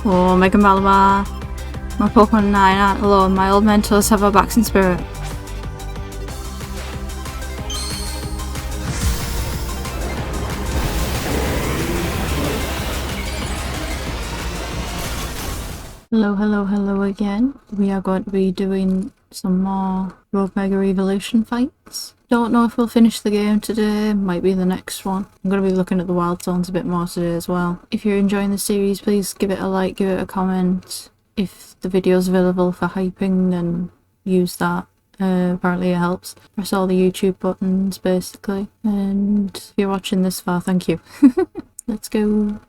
Oh, Mega Malamar. My Pokemon 9 aren't alone. My old mentors have our backs in spirit. Hello, hello, hello again. We are going to be doing some more Rogue Mega Evolution fights. Don't know if we'll finish the game today, might be the next one. I'm going to be looking at the wild zones a bit more today as well. If you're enjoying the series, please give it a like, give it a comment. If the video's available for hyping, then use that. Apparently it helps. Press all the YouTube buttons basically. And if you're watching this far, thank you. Let's go.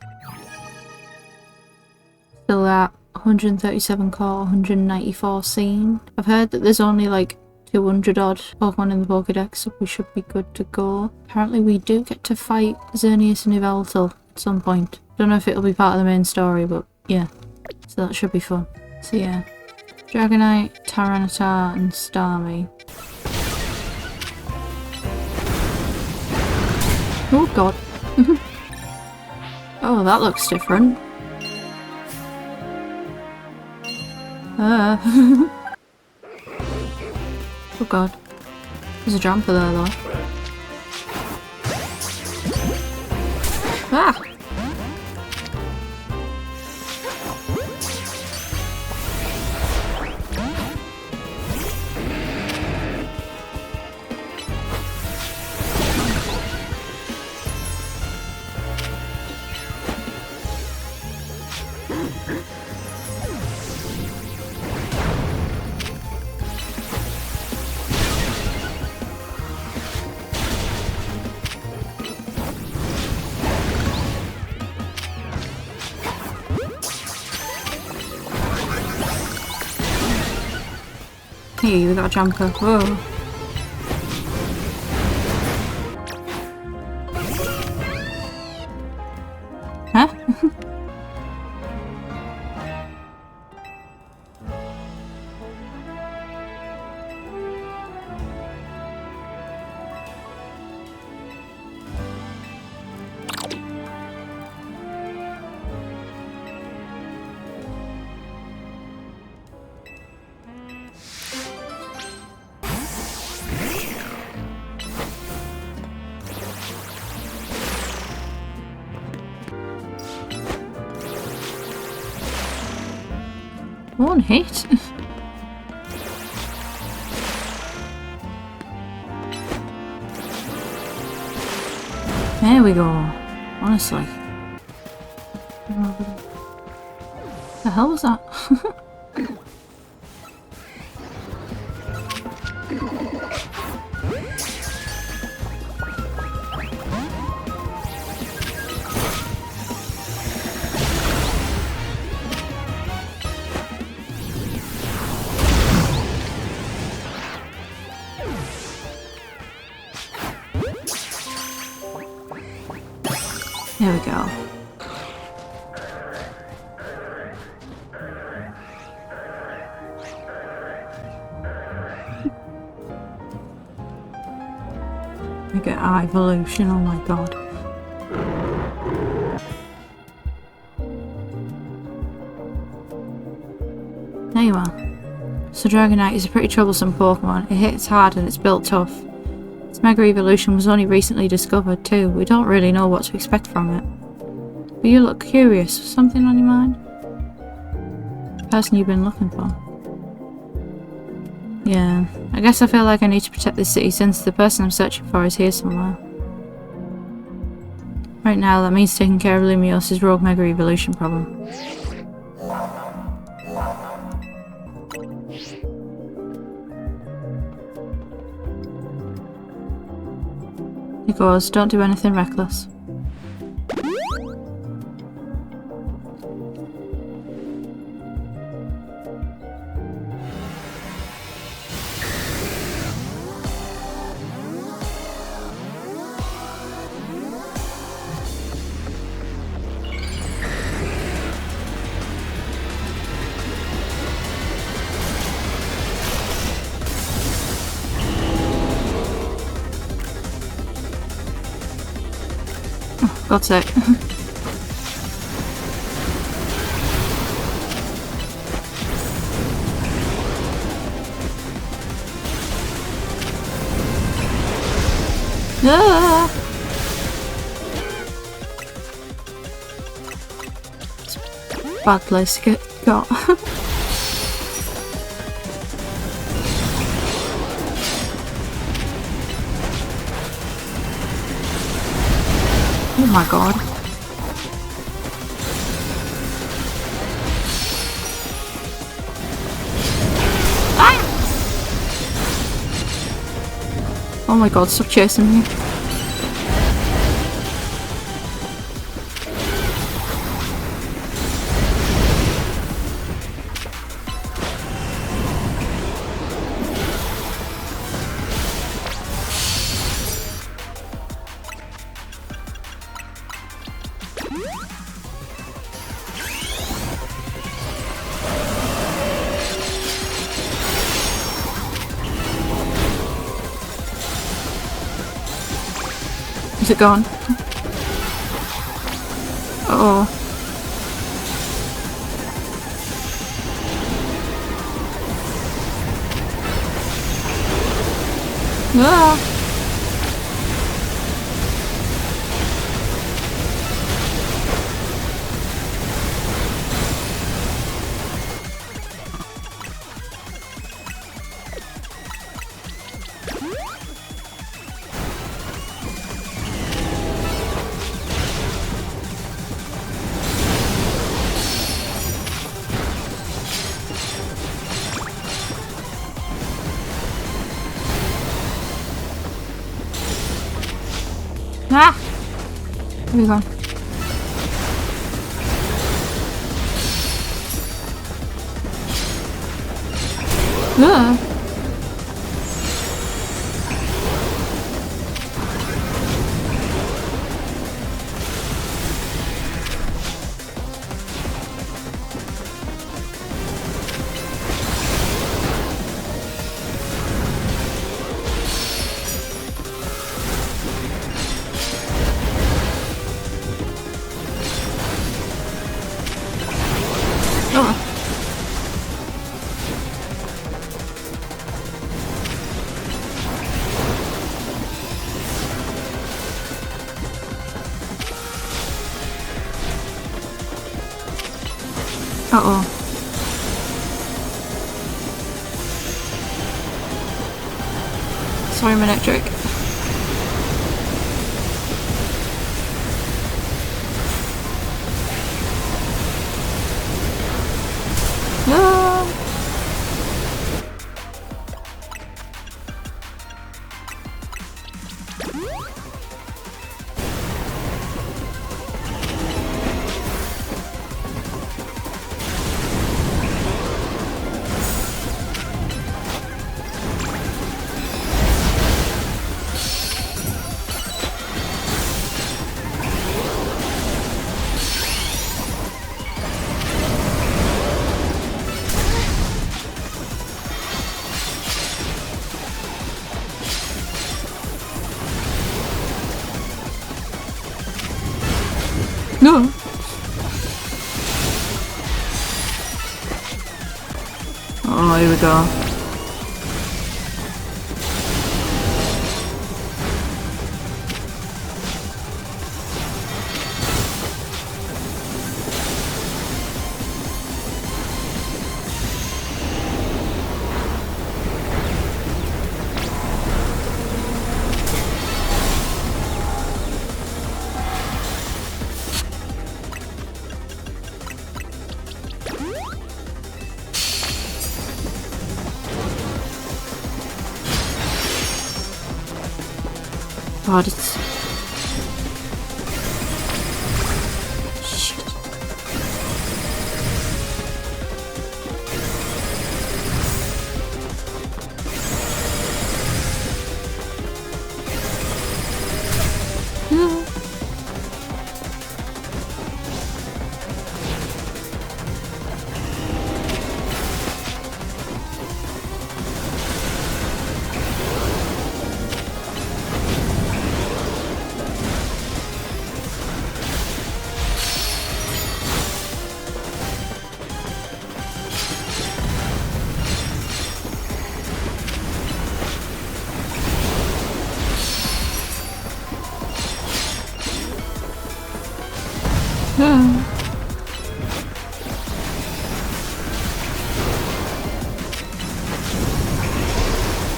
Still at 137 core, 194 scene. I've heard that there's only like 200 odd Pokemon in the Pokedex, so we should be good to go. Apparently we do get to fight Xerneas and Yveltal at some point. Don't know if it'll be part of the main story, but yeah. So that should be fun. So yeah. Dragonite, Tyranitar and Starmie. Oh god. Oh, that looks different. Oh god. There's a jumper there though. Ah! Hey, we got a jumper. Whoa. Huh? One hit? There we go. Honestly. The hell was that? There we go. We get our evolution, oh my god. There you are. So Dragonite is a pretty troublesome Pokemon. It hits hard and it's built tough. Its Mega Evolution was only recently discovered too. We don't really know what to expect from it. But you look curious. Something on your mind? The person you've been looking for. Yeah, I guess I feel like I need to protect this city since the person I'm searching for is here somewhere. Right now, that means taking care of Lumios's Rogue Mega Evolution problem. He goes, don't do anything reckless. God's sake. Ah! Bad place to get got. Oh my god. Ah! Oh my god, stop chasing me. Is it gone? Uh-oh. Ah! Ah! Where are you going? Ah! Oh. Uh-oh. Sorry, I'm electric. No. No. Oh, here we go. God, it's... Shit. No.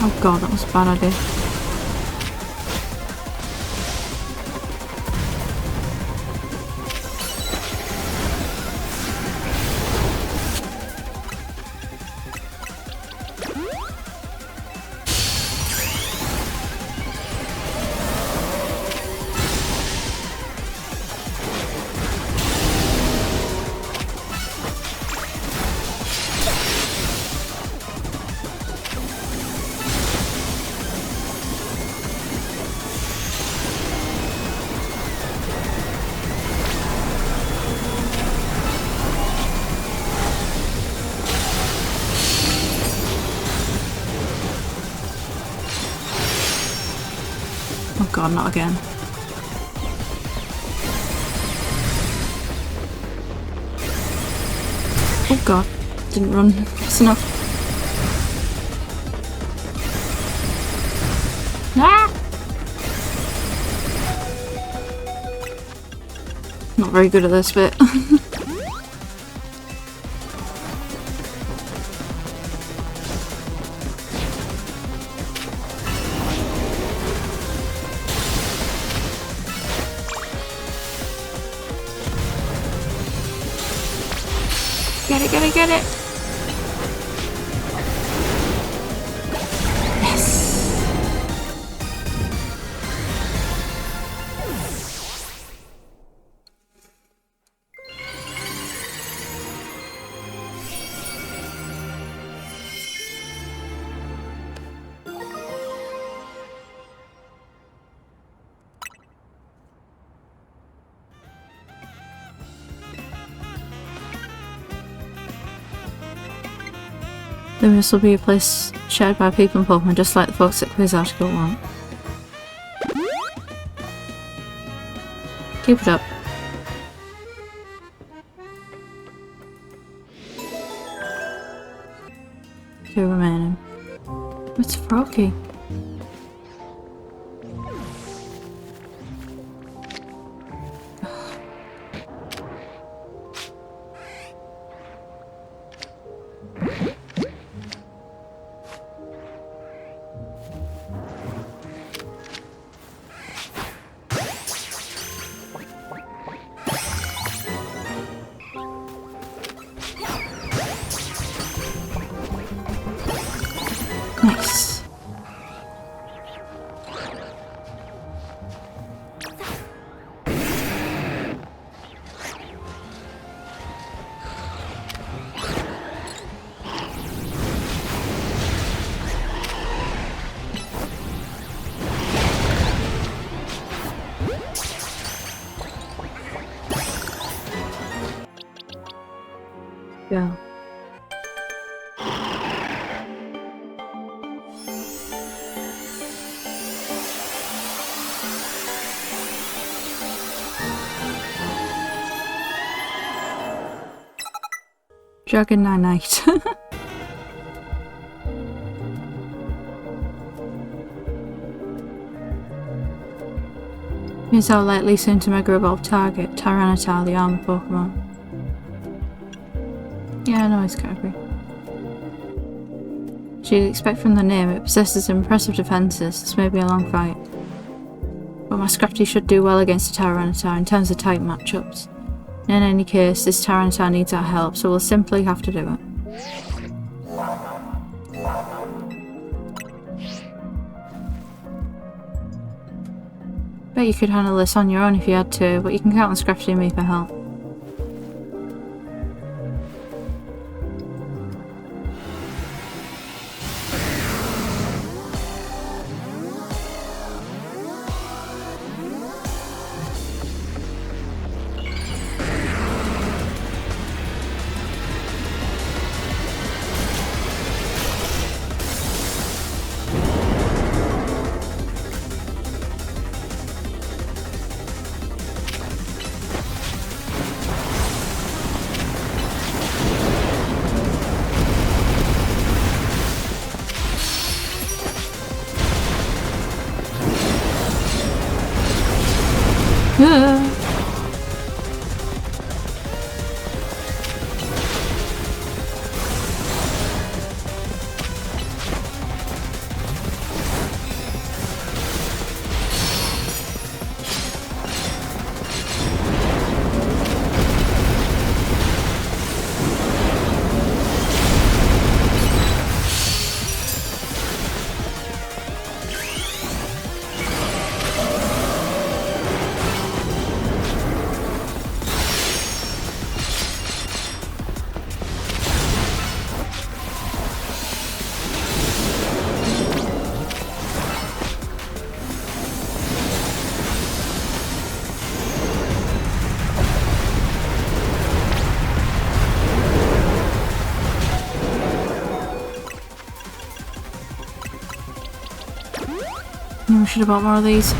Oh god, that was a bad idea. Oh god, not again. Oh god, didn't run fast enough. Ah! Not very good at this bit. Get it, get it, get it! Yes! This will be a place shared by people and Pokemon, just like the folks at Quiz Article want. Keep it up. 2 remaining. It's Froggy. Nice. Go. Dragon Knight. Here's our likely soon to Mega Evolve target, Tyranitar, the armor Pokemon. Yeah, I know his category. You'd expect from the name, it possesses impressive defences. This may be a long fight, but my Scrafty should do well against the Tyranitar in terms of tight matchups. In any case, this Tyranitar needs our help, so we'll simply have to do it. Bet you could handle this on your own if you had to, but you can count on Scrafty and me for help. should have bought more of these.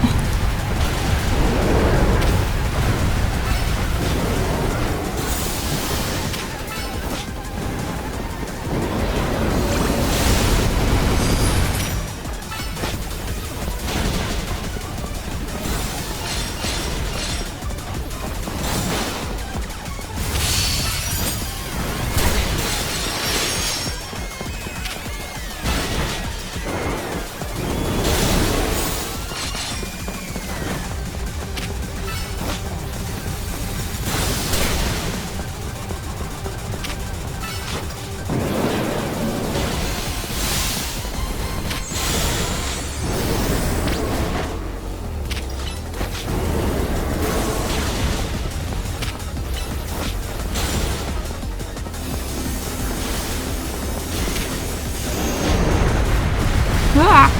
Ah!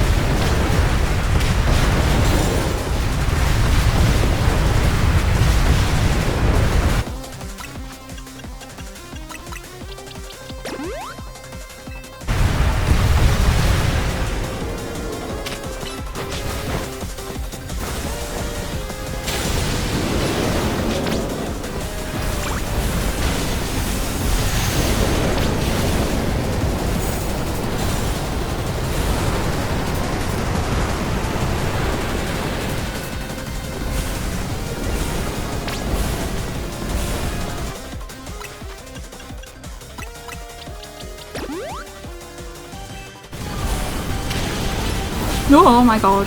Oh my god.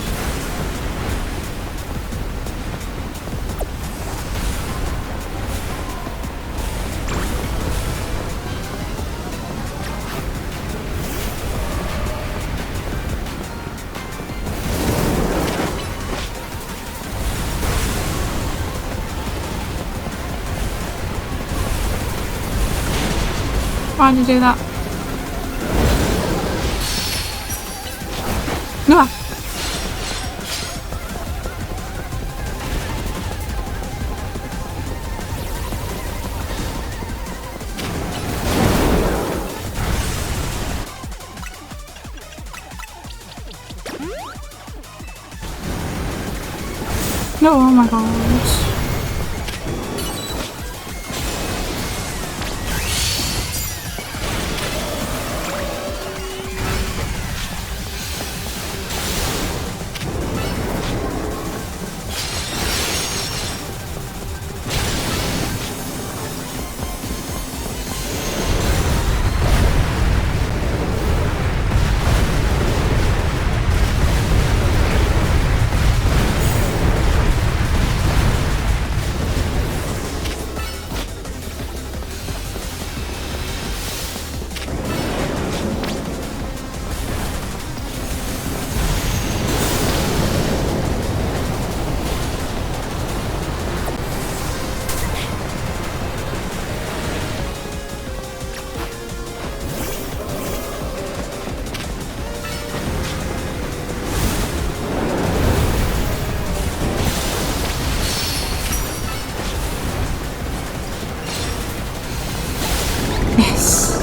Why did you do that? Ah! No, oh my god. Yes.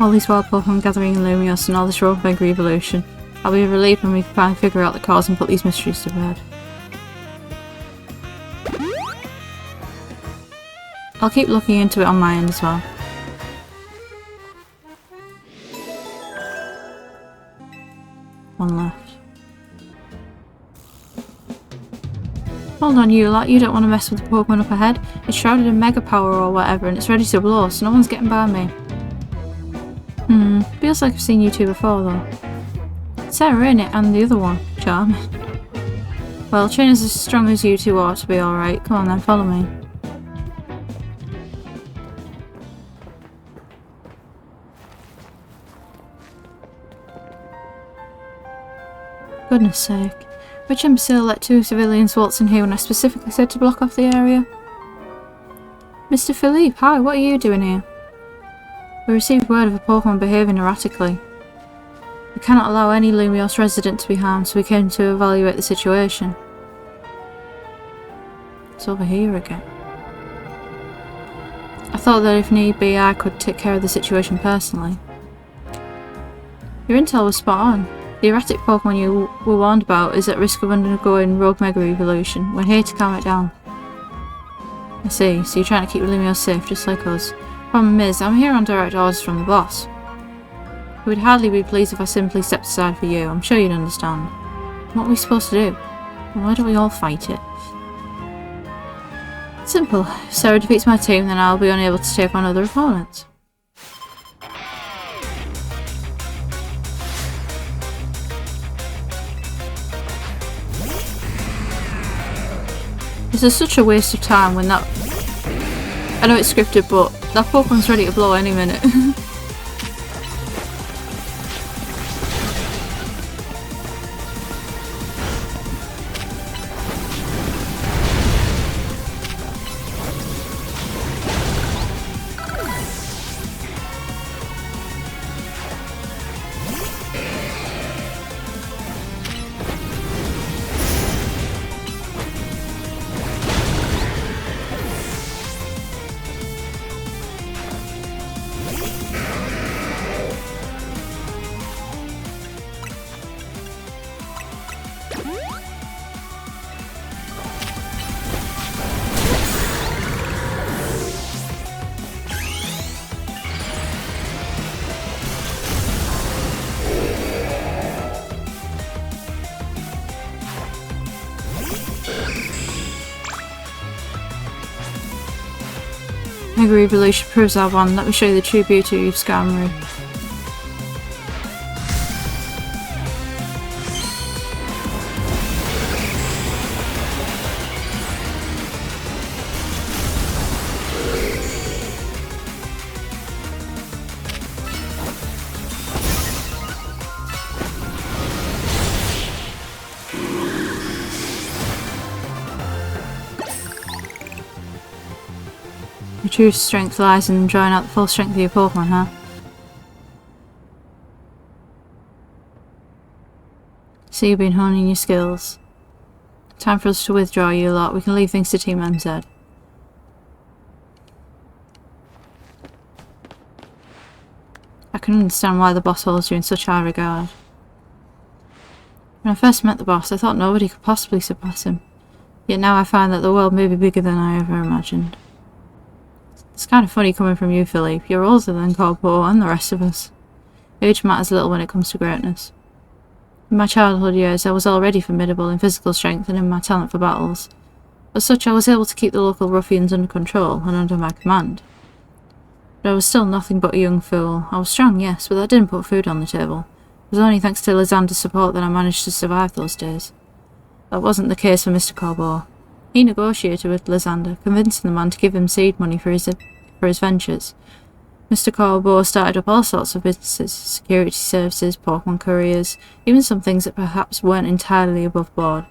All these wild Pokemon gathering in Lumios and all this roguelike revolution. I'll be relieved when we finally figure out the cause and put these mysteries to bed. I'll keep looking into it on my end as well. One left. Hold on you lot, you don't want to mess with the Pokemon up ahead. It's shrouded in Mega Power or whatever and it's ready to blow, so no one's getting by me. Feels like I've seen you two before though. Sarah, innit? And the other one. Charm. Well, trainers as strong as you two ought to be alright. Come on then, follow me. Goodness sake. Which imbecile let two civilians waltz in here when I specifically said to block off the area? Mr. Philippe, hi, what are you doing here? We received word of a Pokemon behaving erratically. We cannot allow any Lumios resident to be harmed, so we came to evaluate the situation. It's over here again. I thought that if need be, I could take care of the situation personally. Your intel was spot on. The erratic Pokemon you were warned about is at risk of undergoing Rogue Mega Evolution. We're here to calm it down. I see, so you're trying to keep Lumios safe, just like us. Problem is, I'm here on direct orders from the boss. He would hardly be pleased if I simply stepped aside for you. I'm sure you'd understand. What are we supposed to do? Why don't we all fight it? Simple. If Sarah defeats my team, then I'll be unable to take on other opponents. This is such a waste of time when that... I know it's scripted, but that Pokemon's ready to blow any minute. Mega Evolution proves I won. Let me show you the true beauty of Skarmory. Your true strength lies in drawing out the full strength of your Pokemon, huh? So you've been honing your skills. Time for us to withdraw you lot. We can leave things to Team MZ. I can understand why the boss holds you in such high regard. When I first met the boss, I thought nobody could possibly surpass him. Yet now I find that the world may be bigger than I ever imagined. It's kind of funny coming from you, Philippe. You're older than Corpo and the rest of us. Age matters little when it comes to greatness. In my childhood years, I was already formidable in physical strength and in my talent for battles. As such, I was able to keep the local ruffians under control and under my command. But I was still nothing but a young fool. I was strong, yes, but that didn't put food on the table. It was only thanks to Lysander's support that I managed to survive those days. That wasn't the case for Mr. Corbo. He negotiated with Lysander, convincing the man to give him seed money for his ventures. Mr. Corbo started up all sorts of businesses, security services, Pokemon couriers, even some things that perhaps weren't entirely above board.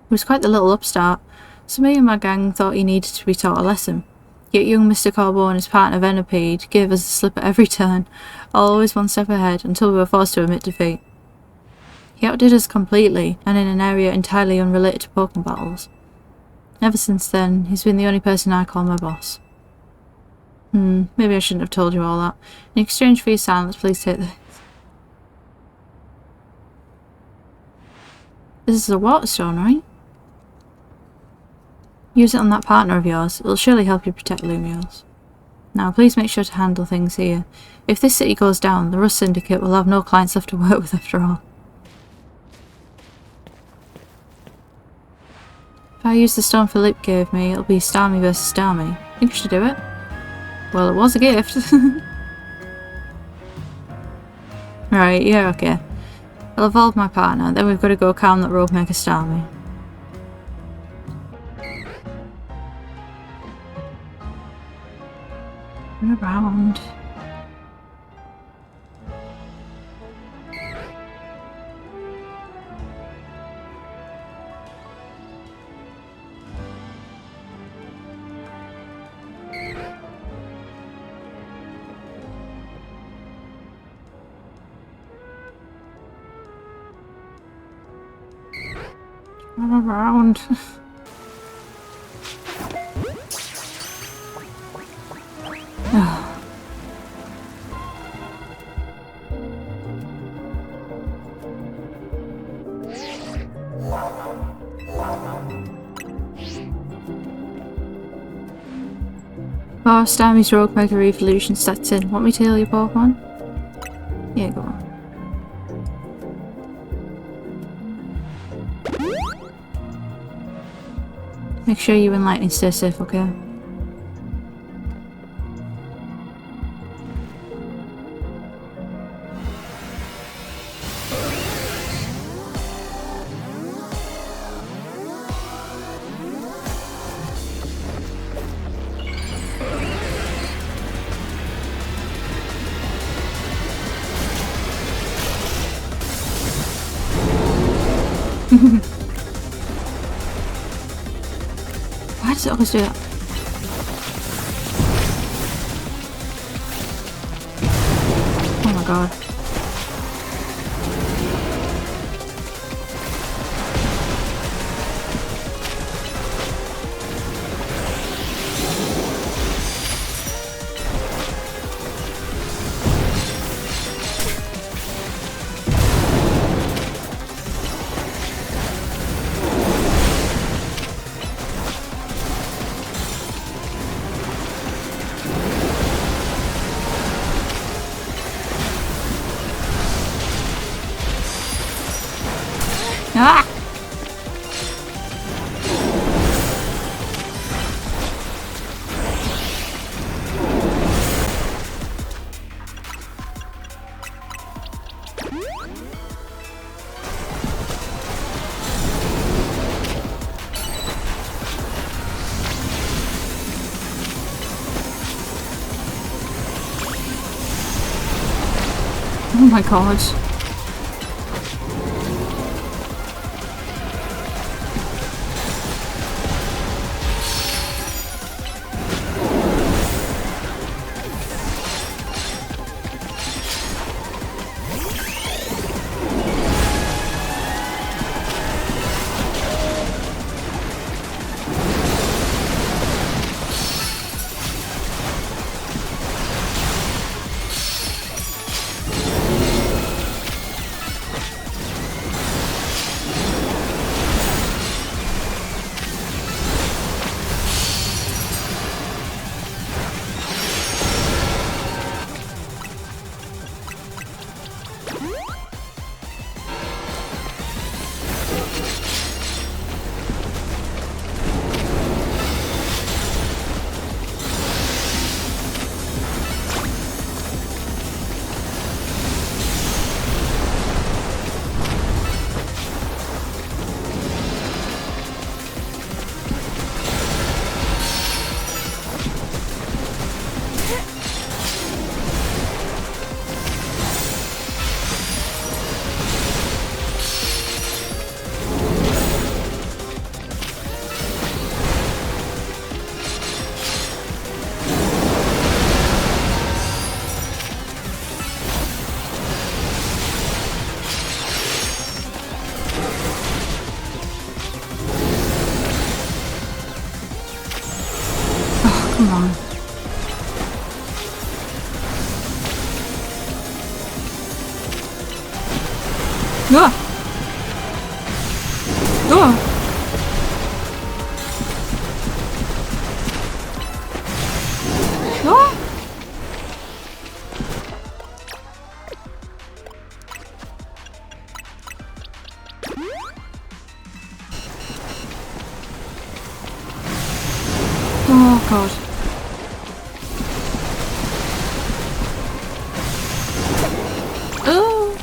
He was quite the little upstart, so me and my gang thought he needed to be taught a lesson. Yet young Mr. Corbo and his partner Venipede gave us the slip at every turn, always one step ahead, until we were forced to admit defeat. He outdid us completely, and in an area entirely unrelated to Pokemon battles. Ever since then, he's been the only person I call my boss. Maybe I shouldn't have told you all that. In exchange for your silence, please take this. This is a water stone, right? Use it on that partner of yours. It'll surely help you protect Lumios. Now, please make sure to handle things here. If this city goes down, the Rust Syndicate will have no clients left to work with after all. If I use the stone Philippe gave me, it'll be Starmie versus Starmie. Think I should do it? Well, it was a gift. Right, yeah, okay. I'll evolve my partner, then we've got to go calm that Rogue Mega Starmie. Turn around. around. Oh, Stammy's Rogue Mega Evolution stats in. Want me to heal your Pokemon? Yeah, go on. Make sure you and Lightning stay safe, okay? Why does it always do that? Oh my god. Ah! Oh my god. Come on. Ah! Ah! Ah! Oh god. Oh!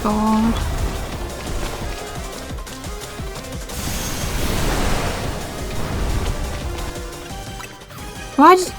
god. Why did...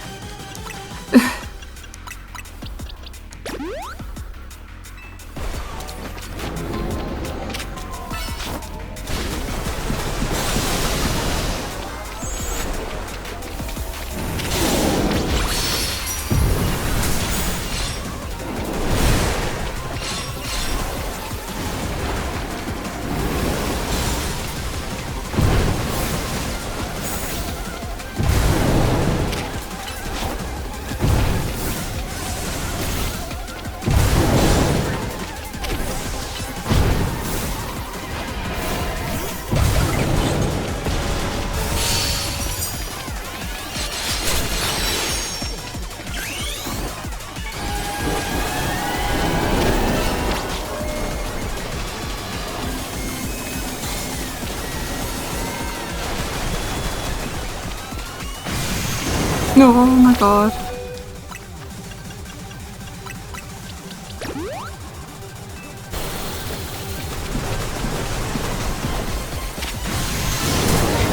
No, oh my god.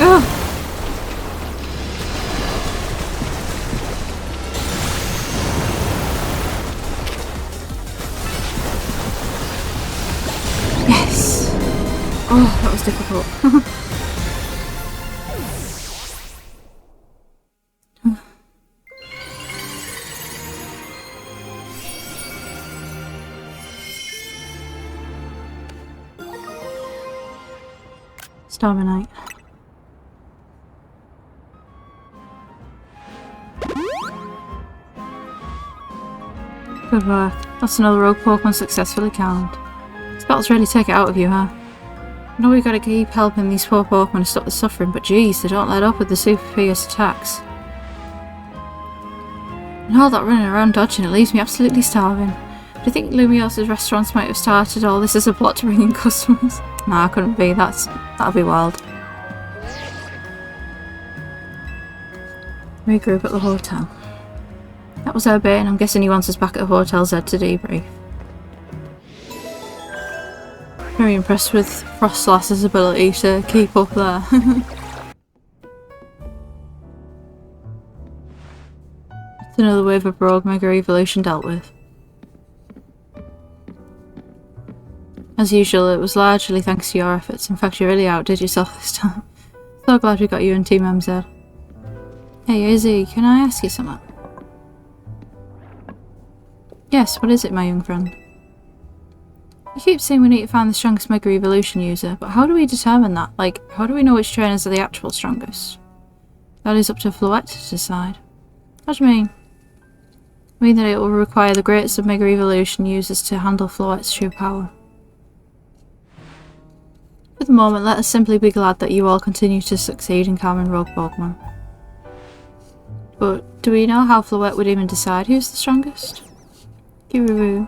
Ugh. Yes! Oh, that was difficult. Starry night. Good work. That's another rogue Pokemon successfully calmed. This battle's really take it out of you, huh? I know we gotta keep helping these poor Pokemon to stop the suffering, but geez, they don't let up with the super fierce attacks. And all that running around dodging, it leaves me absolutely starving. Do you think Lumios's restaurants might have started all this as a plot to bring in customers? Nah, couldn't be. That'll be wild. Regroup at the hotel. That was our bait, and I'm guessing he wants us back at Hotel Z to debrief. Very impressed with Frostlass's ability to keep up there. It's another wave of rogue Mega Evolution dealt with. As usual, it was largely thanks to your efforts. In fact, you really outdid yourself this time. So glad we got you and Team MZ. Hey, Izzy, can I ask you something? Yes, what is it, my young friend? You keep saying we need to find the strongest Mega Evolution user, but how do we determine that? Like, how do we know which trainers are the actual strongest? That is up to Floette to decide. What do you mean? I mean that it will require the greatest of Mega Evolution users to handle Floette's true power. For the moment, let us simply be glad that you all continue to succeed in calming rogue Pokemon. But do we know how Floette would even decide who's the strongest? Kiruru.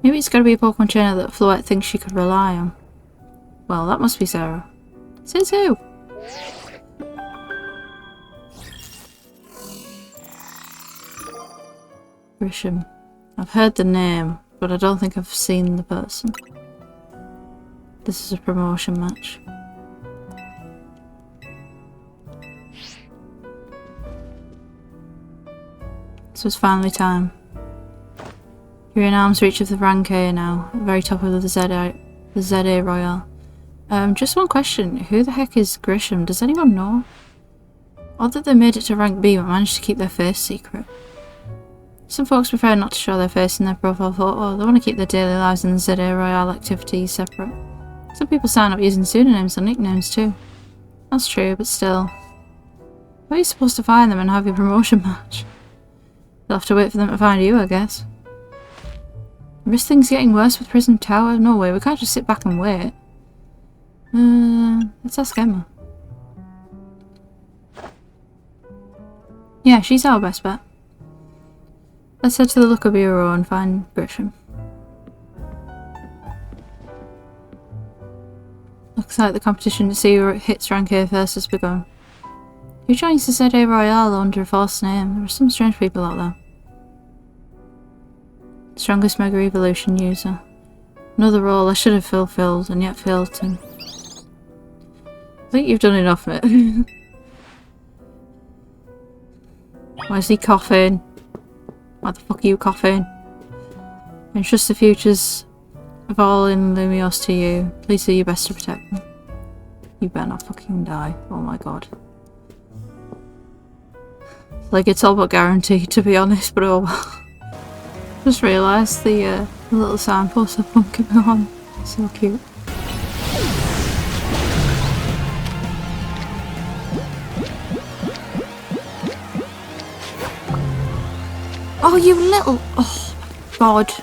Maybe it's gotta be a Pokemon trainer that Floette thinks she could rely on. Well, that must be Sarah. Says who? Grisham. I've heard the name, but I don't think I've seen the person. This is a promotion match. So it's finally time. You're in arm's reach of the rank A now, at the very top of the ZA Royale. Just one question, who the heck is Grisham? Does anyone know? Odd that they made it to rank B but managed to keep their face secret. Some folks prefer not to show their face in their profile photo, they want to keep their daily lives and the ZA Royale activities separate. Some people sign up using pseudonyms and nicknames too. That's true, but still. Where are you supposed to find them and have your promotion match? You'll have to wait for them to find you, I guess. Risk things getting worse with Prism Tower? No way, we can't just sit back and wait. Let's ask Emma. Yeah, she's our best bet. Let's head to the Looker Bureau and find Grisham. Looks like the competition to see who hits rank A first has begun. Who joins the ZA Royale under a false name? There are some strange people out there. Strongest Mega Evolution user. Another role I should have fulfilled and yet failed to. I think you've done enough, mate. Why is he coughing? Why the fuck are you coughing? Entrust the futures of all in Lumios to you. Please do your best to protect them. You better not fucking die. Oh my god. Like, it's all but guaranteed, to be honest, but oh well. Just realised the little signpost of Pokemon. So cute. Oh, you little... Oh, my god.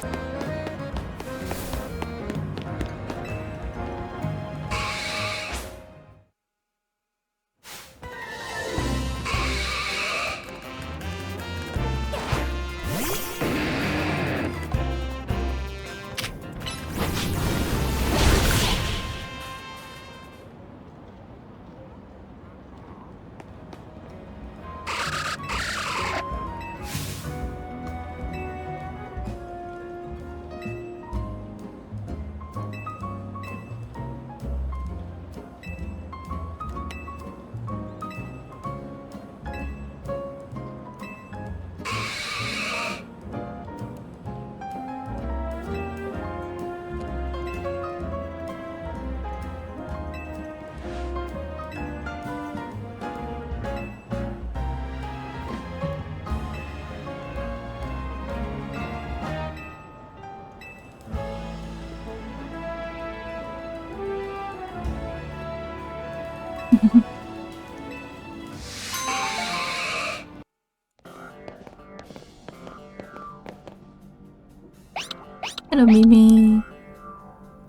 Hello, Mimi.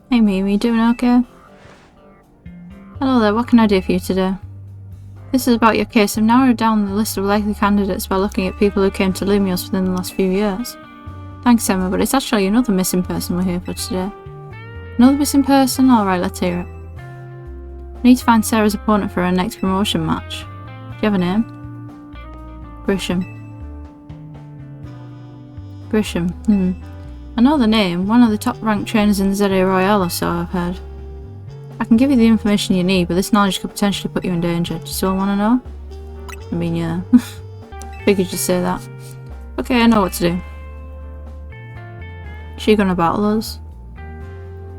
Hey, Mimi, doing okay? Hello there, what can I do for you today? This is about your case. I've narrowed down the list of likely candidates by looking at people who came to Lumios within the last few years. Thanks, Emma, but it's actually another missing person we're here for today. Another missing person? Alright, let's hear it. We need to find Sarah's opponent for her next promotion match. Do you have a name? Grisham. Grisham, I know the name. One of the top ranked trainers in the ZA Royale or so, I've heard. I can give you the information you need, but this knowledge could potentially put you in danger. Do you still want to know? I mean, yeah. Figured you'd say that. Okay, I know what to do. She gonna battle us?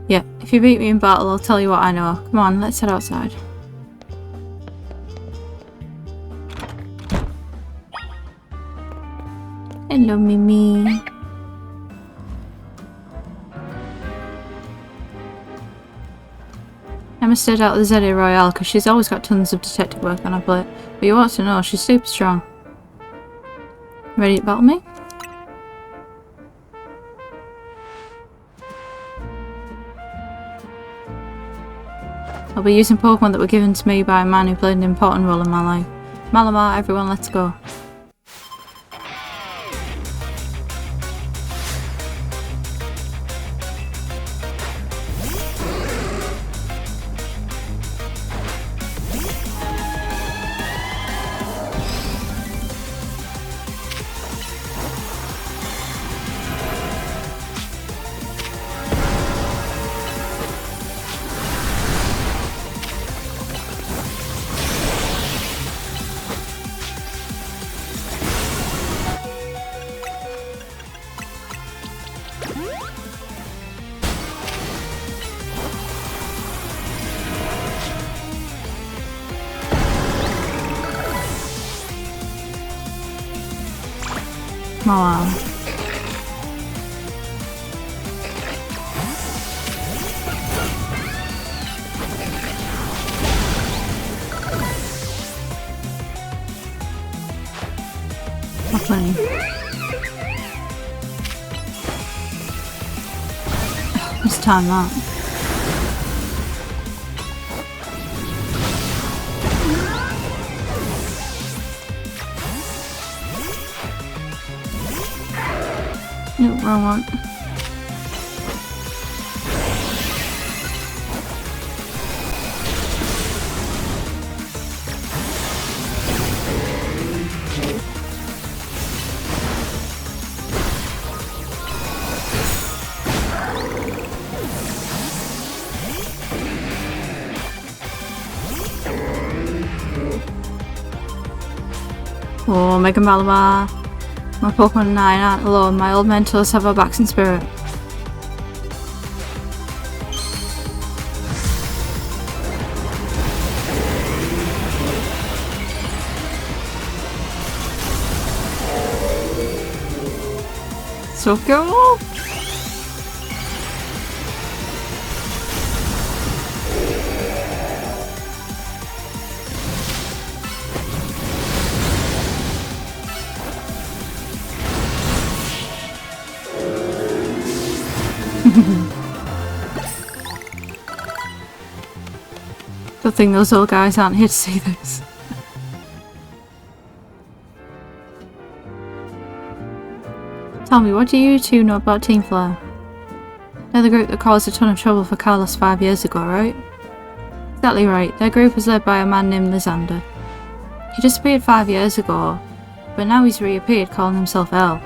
Yeah, if you beat me in battle, I'll tell you what I know. Come on, let's head outside. Hello, Mimi. Emma stayed out of the ZA Royale because she's always got tons of detective work on her plate, but you ought to know she's super strong. Ready to battle me? I'll be using Pokemon that were given to me by a man who played an important role in my life. Malamar, everyone, let's go. Malamar. Not plenty. Let's time that. No, wrong one. Oh, Mega Malamar. My Pokemon and I aren't alone. My old mentors have our backs in spirit. So cool! Good thing those old guys aren't here to see this. Tell me, what do you two know about Team Flare? They're the group that caused a ton of trouble for Carlos 5 years ago, right? Exactly right. Their group was led by a man named Lysander. He disappeared 5 years ago, but now he's reappeared calling himself L.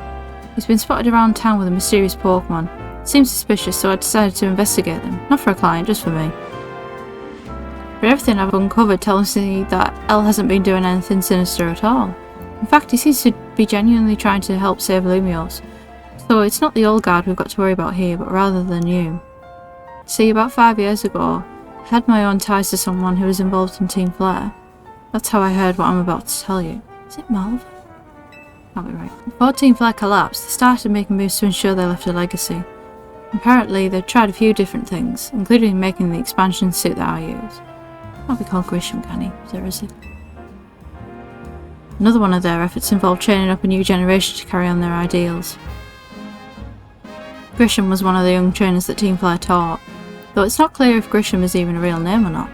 He's been spotted around town with a mysterious Pokemon. Seems suspicious, so I decided to investigate them. Not for a client, just for me. But everything I've uncovered tells me that L hasn't been doing anything sinister at all. In fact, he seems to be genuinely trying to help save Lumiose. So it's not the old guard we've got to worry about here, but rather the new. See, about 5 years ago, I had my own ties to someone who was involved in Team Flare. That's how I heard what I'm about to tell you. Is it Malva? Can't be right. Before Team Flare collapsed, they started making moves to ensure they left a legacy. Apparently, they've tried a few different things, including making the expansion suit that I use. Can't be called Grisham, can he? Seriously. Another one of their efforts involved training up a new generation to carry on their ideals. Grisham was one of the young trainers that Team Flare taught, though it's not clear if Grisham is even a real name or not.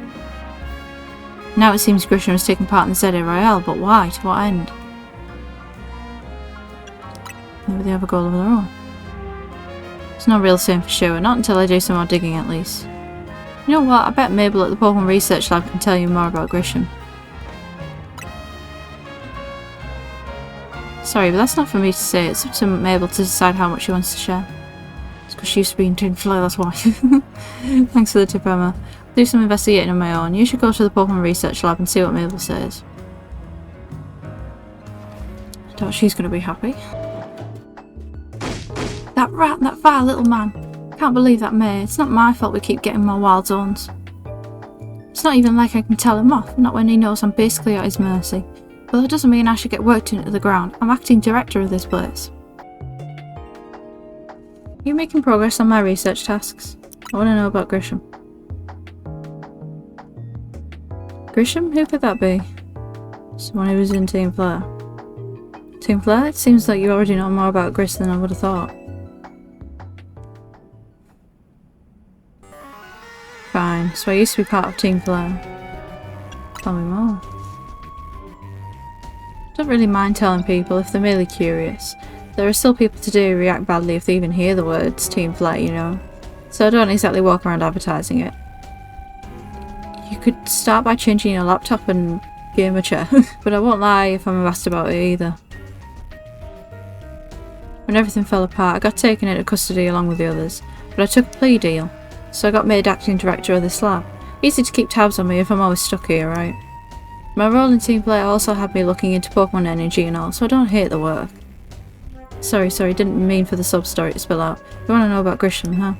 Now it seems Grisham has taken part in the ZA Royale, but why? To what end? Maybe they have a goal of their own. It's not real saying for sure, not until I do some more digging at least. You know what, I bet Mabel at the Pokemon Research Lab can tell you more about Grisham. Sorry, but that's not for me to say, it's up to Mabel to decide how much she wants to share. It's because she used to be in Team Flare, that's why. Thanks for the tip, Emma. I'll do some investigating on my own. You should go to the Pokemon Research Lab and see what Mabel says. I doubt she's going to be happy. That rat and that vile little man. Can't believe that May. It's not my fault we keep getting more wild zones. It's not even like I can tell him off, not when he knows I'm basically at his mercy. But that doesn't mean I should get worked into the ground. I'm acting director of this place. Are you making progress on my research tasks? I want to know about Grisham. Grisham? Who could that be? Someone who was in Team Flare. Team Flare? It seems like you already know more about Grish than I would have thought. Fine, so I used to be part of Team Flare. Tell me more. Don't really mind telling people if they're merely curious. There are still people today who react badly if they even hear the words Team Flare, you know. So I don't exactly walk around advertising it. You could start by changing your laptop and game a chair, but I won't lie if I'm asked about it either. When everything fell apart, I got taken into custody along with the others, but I took a plea deal, so I got made acting director of this lab. Easy to keep tabs on me if I'm always stuck here, right? My role in Team Flare also had me looking into Pokemon energy and all, so I don't hate the work. Sorry, didn't mean for the sub-story to spill out. You want to know about Grisham, huh?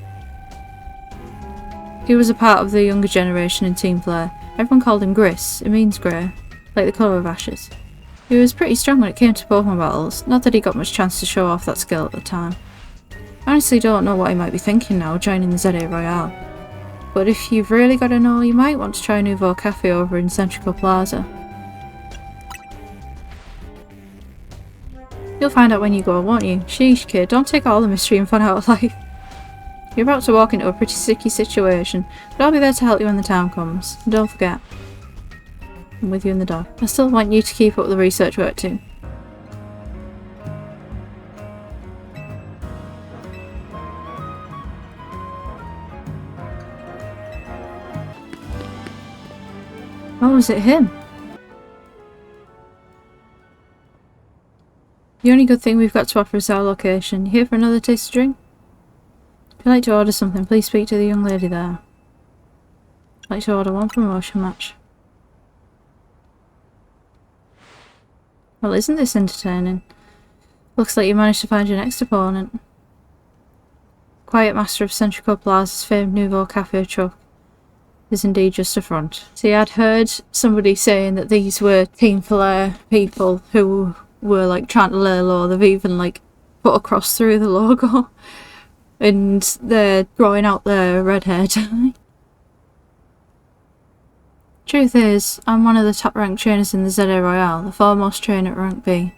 He was a part of the younger generation in Team Flare. Everyone called him Gris. It means grey, like the colour of ashes. He was pretty strong when it came to Pokemon battles, not that he got much chance to show off that skill at the time. I honestly don't know what he might be thinking now, joining the ZA Royale. But if you've really got to know, you might want to try Nouveau Cafe over in Centrical Plaza. You'll find out when you go, won't you? Sheesh, kid, don't take all the mystery and fun out of life. You're about to walk into a pretty sticky situation, but I'll be there to help you when the time comes. And don't forget, I'm with you in the dog. I still want you to keep up the research work too. Oh, was it him? The only good thing we've got to offer is our location. You here for another taste of drink? If you'd like to order something, please speak to the young lady there. I'd like to order one promotion match. Well, isn't this entertaining? Looks like you managed to find your next opponent. Quiet master of Centrico Plaza's famed Nouveau Cafe truck is indeed just a front. See, I'd heard somebody saying that these were Team Flare people who were like trying to lay low. They've even like put a cross through the logo and they're growing out their red hair dye. Truth is, I'm one of the top ranked trainers in the ZA Royale, the foremost trainer at rank B,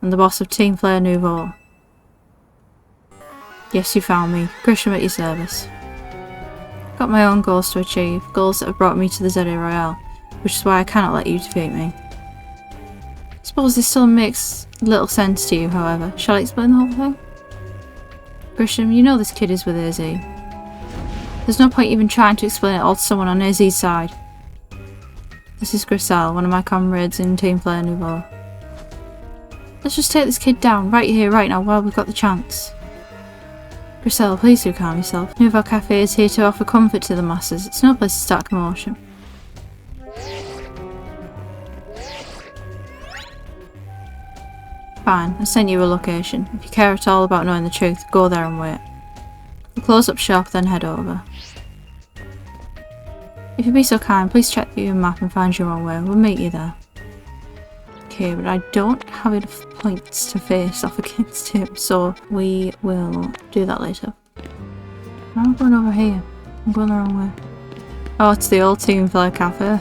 and the boss of Team Flare Nouveau. Yes, you found me. Grisham at your service. Got my own goals to achieve, goals that have brought me to the ZA Royale, which is why I cannot let you defeat me. Suppose this still makes little sense to you, however. Shall I explain the whole thing? Grisham, you know this kid is with AZ. There's no point even trying to explain it all to someone on AZ's side. This is Griselle, one of my comrades in Team Flare Nouveau. Let's just take this kid down, right here, right now, while we've got the chance. Griselle, please do calm yourself. Nouveau Cafe is here to offer comfort to the masses. It's no place to start commotion. Fine, I sent you a location. If you care at all about knowing the truth, go there and wait. We'll close up shop, then head over. If you'd be so kind, please check your map and find your own way. We'll meet you there. Okay, but I don't have enough points to face off against him, so we will do that later. I'm going over here. I'm going the wrong way. Oh, it's the old Team Flare Cafe.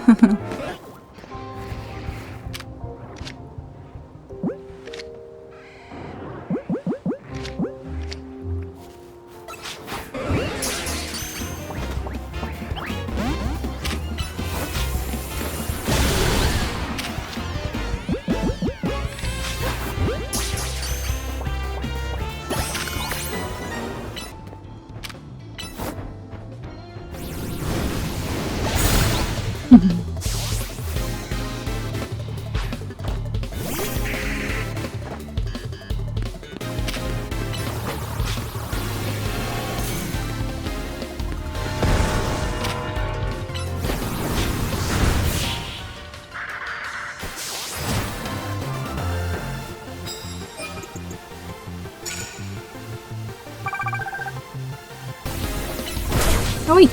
Oi!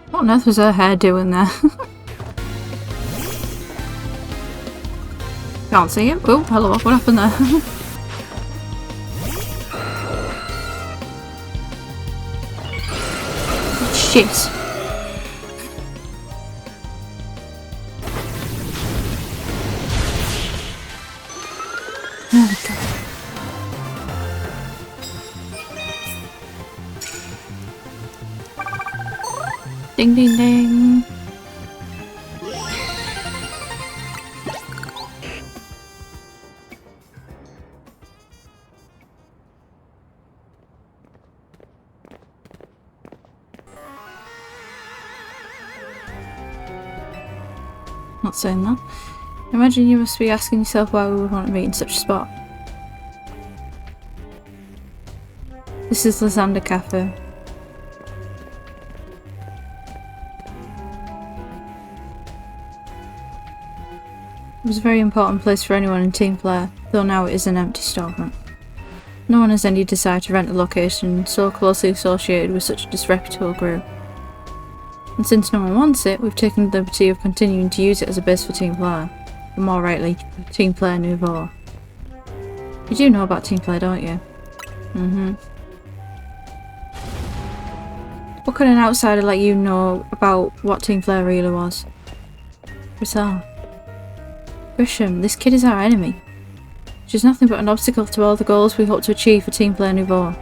What on earth was her hair doing there? Can't see him. Oh, hello, what happened there? Shit. There we go. Ding ding ding. Not saying that. Imagine you must be asking yourself why we would want to meet in such a spot. This is Lysander Cafe. It was a very important place for anyone in Team Flare, though now it is an empty storefront. No one has any desire to rent a location so closely associated with such a disreputable group. And since no one wants it, we've taken the liberty of continuing to use it as a base for Team Flare, or more rightly, Team Flare Nouveau. You do know about Team Flare, don't you? What could an outsider like you know about what Team Flare really was? Griselle. Grisham, this kid is our enemy. She's nothing but an obstacle to all the goals we hope to achieve for Team Flare Nouveau.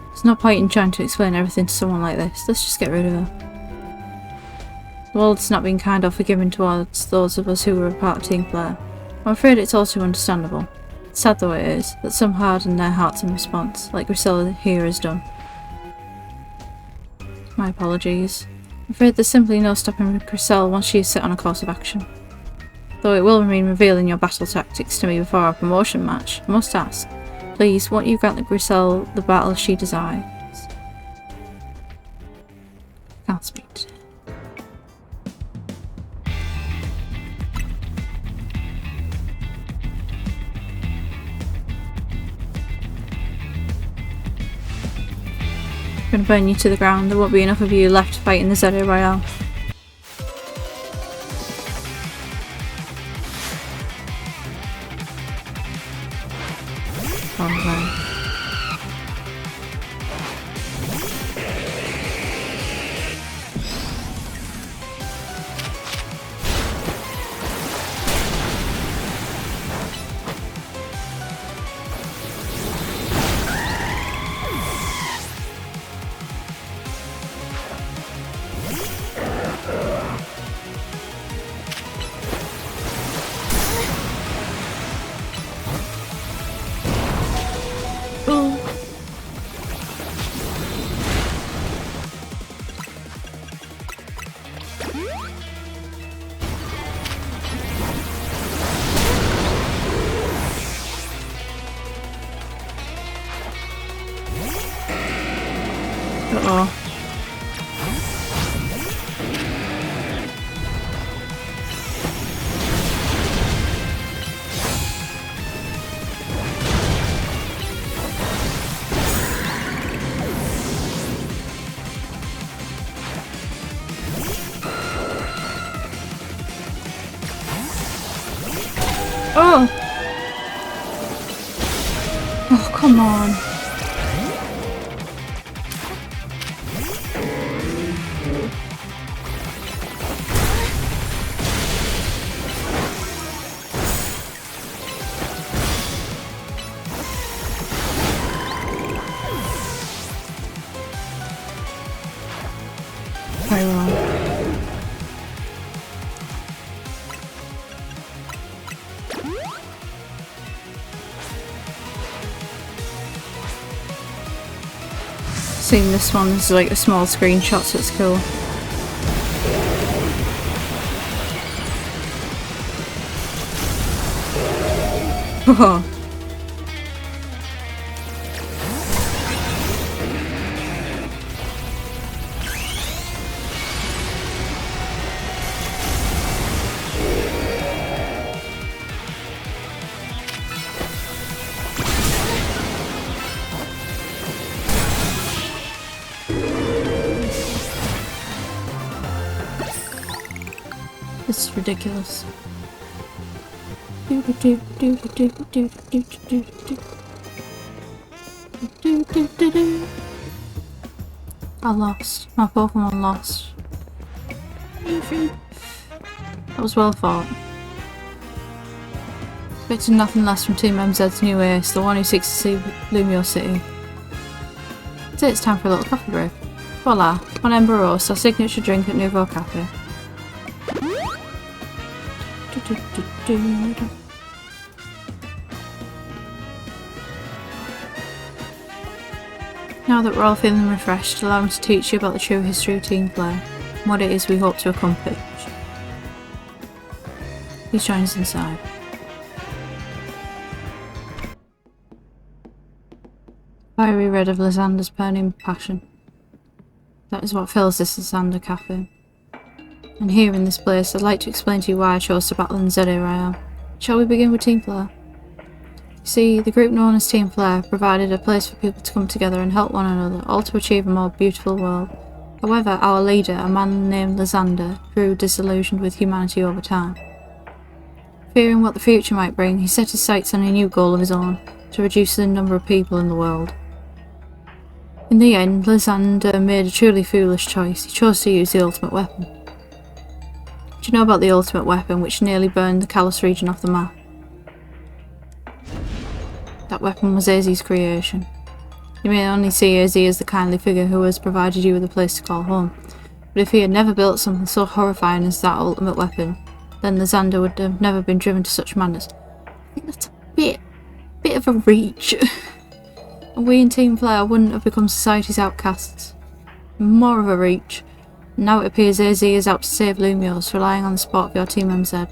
There's no point in trying to explain everything to someone like this. Let's just get rid of her. The world's not been kind or forgiving towards those of us who were a part of Team Flare. I'm afraid it's all too understandable. Sad though it is, that some harden their hearts in response, like Griselle here has done. My apologies. I'm afraid there's simply no stopping Griselle once she is set on a course of action. Though it will remain revealing your battle tactics to me before our promotion match, I must ask, please, won't you grant the Griselle the battle she desires? Can't speak today. gonna burn you to the ground. There won't be enough of you left to fight in the ZA Royale. Oh, uh-oh. Oh! Oh, come on. Very well. Seeing this one is like a small screenshot, so it's cool. Oh. This is ridiculous. I lost. My Pokemon lost. That was well fought. Expecting nothing less from Team MZ's new ace, the one who seeks to see Lumio City. So it's time for a little coffee break. Voila, one Ember Roast, our signature drink at Nouveau Cafe. Now that we're all feeling refreshed, allow me to teach you about the true history of team play and what it is we hope to accomplish. Please join us inside. Fiery red of Lysander's burning passion. That is what fills this Lysander Cafe. And here in this place, I'd like to explain to you why I chose to battle in ZA Royale. Shall we begin with Team Flare? You see, the group known as Team Flare provided a place for people to come together and help one another, all to achieve a more beautiful world. However, our leader, a man named Lysander, grew disillusioned with humanity over time. Fearing what the future might bring, he set his sights on a new goal of his own, to reduce the number of people in the world. In the end, Lysander made a truly foolish choice. He chose to use the ultimate weapon. Do you know about the ultimate weapon which nearly burned the Kalos region off the map? That weapon was AZ's creation. You may only see AZ as the kindly figure who has provided you with a place to call home, but if he had never built something so horrifying as that ultimate weapon, then Lysander would have never been driven to such madness. I think that's a bit of a reach. And we in Team Flare wouldn't have become society's outcasts. More of a reach. Now it appears AZ is out to save Lumios, relying on the support of your Team MZ.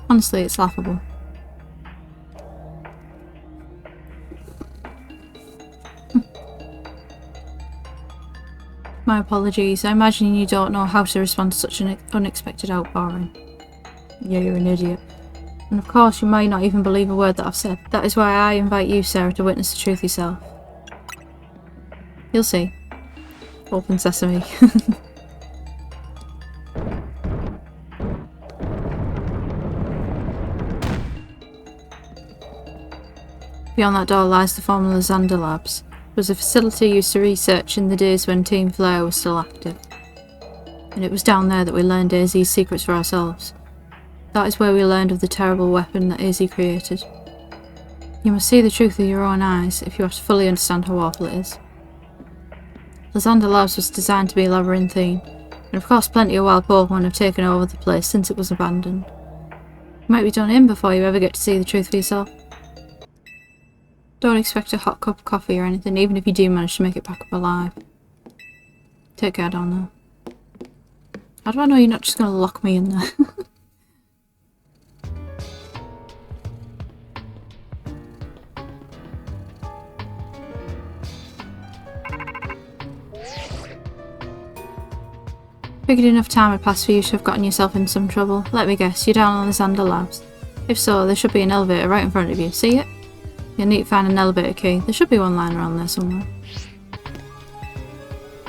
Honestly, it's laughable. My apologies, I imagine you don't know how to respond to such an unexpected outpouring. Yeah, you're an idiot. And of course you might not even believe a word that I've said. That is why I invite you, Sarah, to witness the truth yourself. You'll see. Open sesame. Beyond that door lies the former Xander Labs. It was a facility used to research in the days when Team Flare was still active. And it was down there that we learned AZ's secrets for ourselves. That is where we learned of the terrible weapon that AZ created. You must see the truth with your own eyes if you have to fully understand how awful it is. The Xander Labs was designed to be labyrinthine, and of course plenty of wild Pokemon have taken over the place since it was abandoned. You might be done in before you ever get to see the truth for yourself. Don't expect a hot cup of coffee or anything, even if you do manage to make it back up alive. Take care down there. How do I know you're not just going to lock me in there? Figured enough time had passed for you to have gotten yourself in some trouble. Let me guess, you're down on the Xander Labs. If so, there should be an elevator right in front of you. See it? You'll need to find an elevator key. There should be one lying around there somewhere.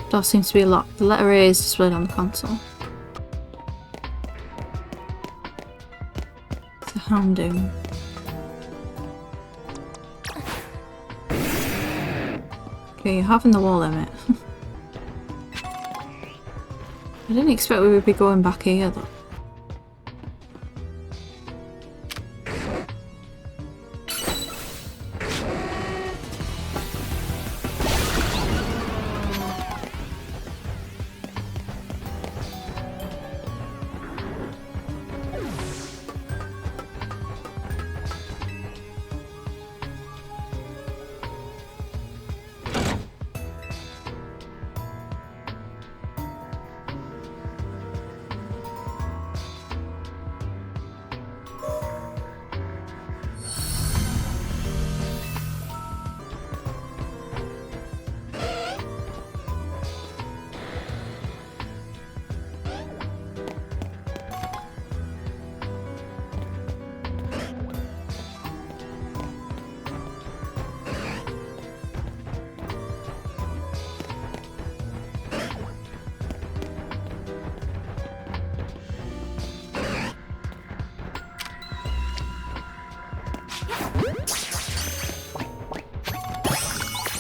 Door seems to be locked. The letter A is displayed on the console. It's a Houndoom. Okay, you're halving the wall limit. I didn't expect we would be going back here though.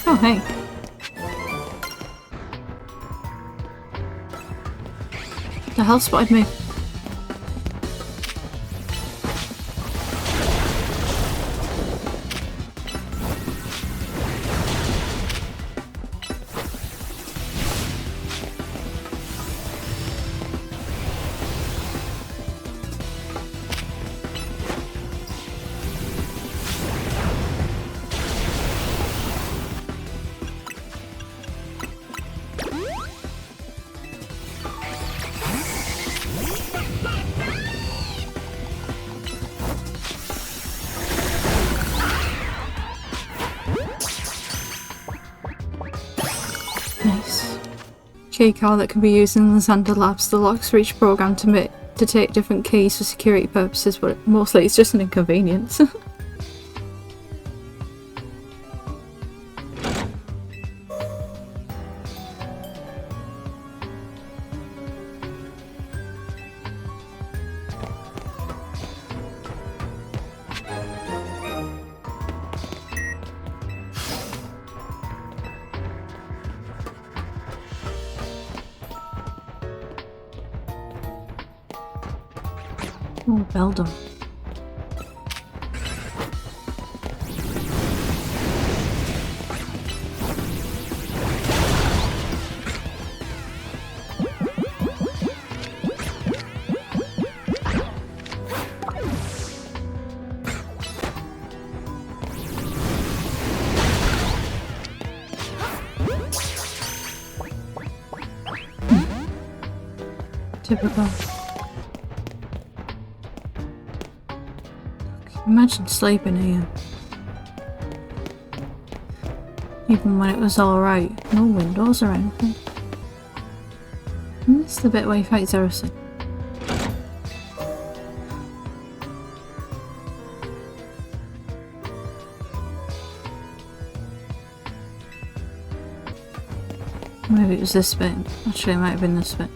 Oh, hey. The hell spotted me? Nice. Key card that can be used in the Xander Labs. The locks for each program to take different keys for security purposes, but mostly it's just an inconvenience. Oh, well done. Typical. Imagine sleeping here. Even when it was alright. No windows or anything. And this is the bit where he fights Erison. Maybe it was this bit. Actually, it might have been this bit.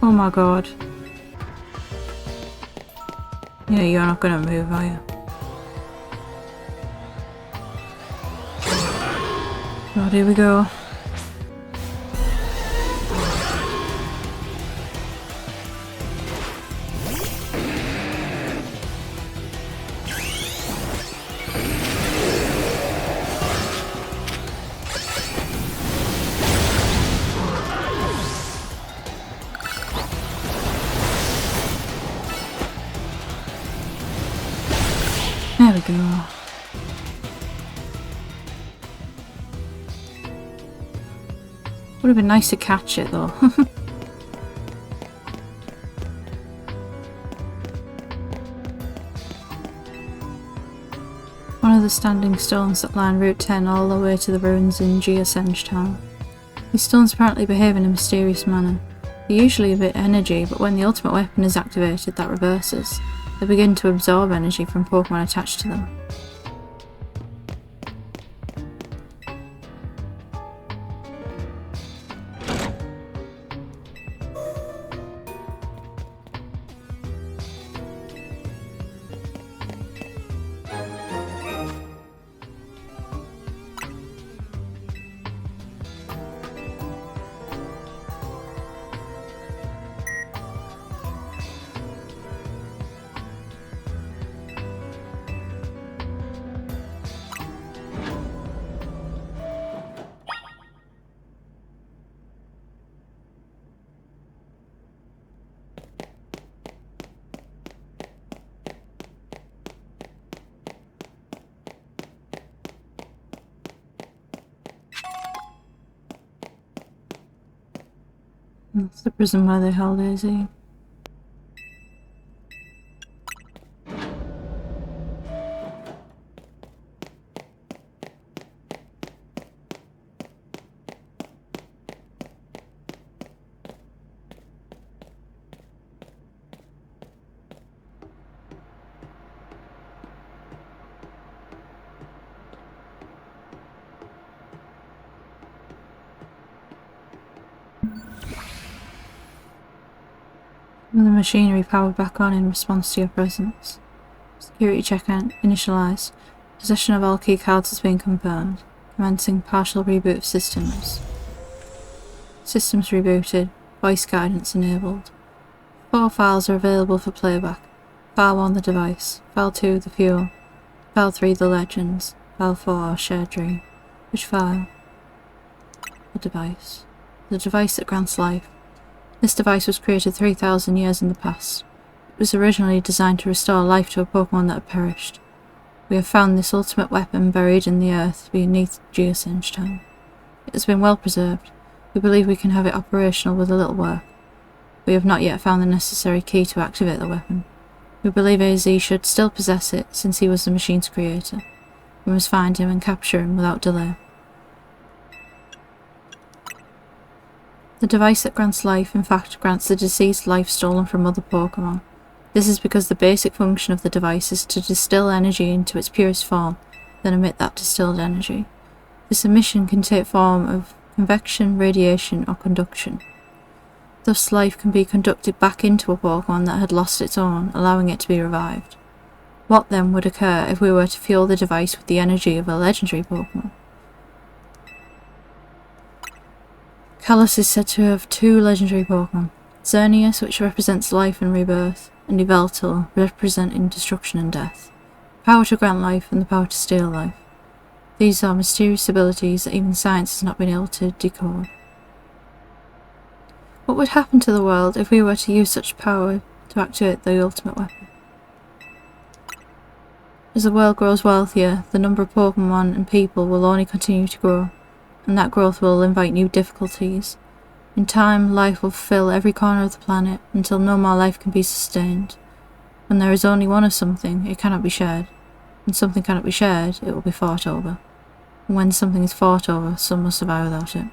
Oh my god. Yeah, you're not gonna move, are you? God, here we go. There we go. Would have been nice to catch it though. One of the standing stones that line Route 10 all the way to the ruins in Geosenge Town. These stones apparently behave in a mysterious manner. They usually emit energy, but when the ultimate weapon is activated, that reverses. They begin to absorb energy from Pokemon attached to them. That's the prison where they held AZ. With the machinery powered back on in response to your presence. Security check initialized. Possession of all key cards has been confirmed. Commencing partial reboot of systems. Systems rebooted. Voice guidance enabled. 4 files are available for playback. File 1 the device. File 2 the fuel. File 3 the legends. File 4 shared dream. Which file? The device. The device that grants life. This device was created 3,000 years in the past. It was originally designed to restore life to a Pokemon that had perished. We have found this ultimate weapon buried in the earth beneath Geosenge Town. It has been well preserved. We believe we can have it operational with a little work. We have not yet found the necessary key to activate the weapon. We believe AZ should still possess it since he was the machine's creator. We must find him and capture him without delay. The device that grants life, in fact, grants the deceased life stolen from other Pokemon. This is because the basic function of the device is to distill energy into its purest form, then emit that distilled energy. This emission can take form of convection, radiation, or conduction. Thus, life can be conducted back into a Pokemon that had lost its own, allowing it to be revived. What then would occur if we were to fuel the device with the energy of a legendary Pokemon? Kalos is said to have 2 legendary Pokemon, Xerneas, which represents life and rebirth, and Yveltal, representing destruction and death. The power to grant life and the power to steal life. These are mysterious abilities that even science has not been able to decode. What would happen to the world if we were to use such power to activate the ultimate weapon? As the world grows wealthier, the number of Pokemon and people will only continue to grow, and that growth will invite new difficulties. In time, life will fill every corner of the planet until no more life can be sustained. When there is only one of something, it cannot be shared. When something cannot be shared, it will be fought over. And when something is fought over, some must survive without it.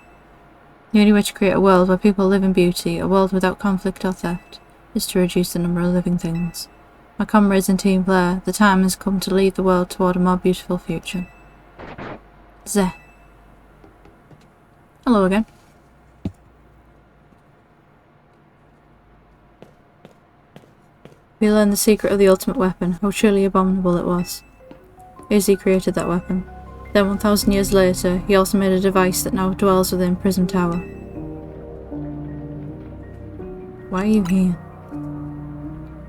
The only way to create a world where people live in beauty, a world without conflict or theft, is to reduce the number of living things. My comrades in Team PLZA, the time has come to lead the world toward a more beautiful future. Zeh. Hello again. We learned the secret of the ultimate weapon, how truly abominable it was. PLZA created that weapon. Then 1,000 years later, he also made a device that now dwells within Prism Tower. Why are you here?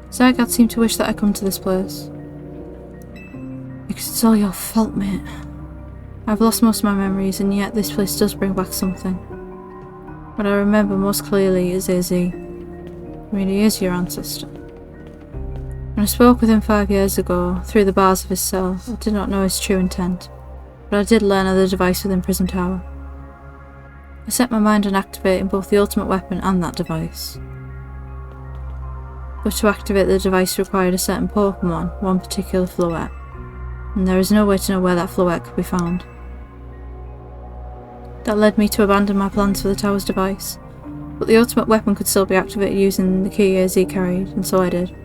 Zygarde seemed to wish that I come to this place. Because it's all your fault, mate. I've lost most of my memories, and yet this place does bring back something. What I remember most clearly is AZ. I mean, he is your ancestor. When I spoke with him 5 years ago, through the bars of his cell, I did not know his true intent, but I did learn of the device within Prism Tower. I set my mind on activating both the ultimate weapon and that device. But to activate the device required a certain Pokemon, one particular Floette, and there is no way to know where that Floette could be found. That led me to abandon my plans for the tower's device, but the ultimate weapon could still be activated using the key AZ carried, and so I did.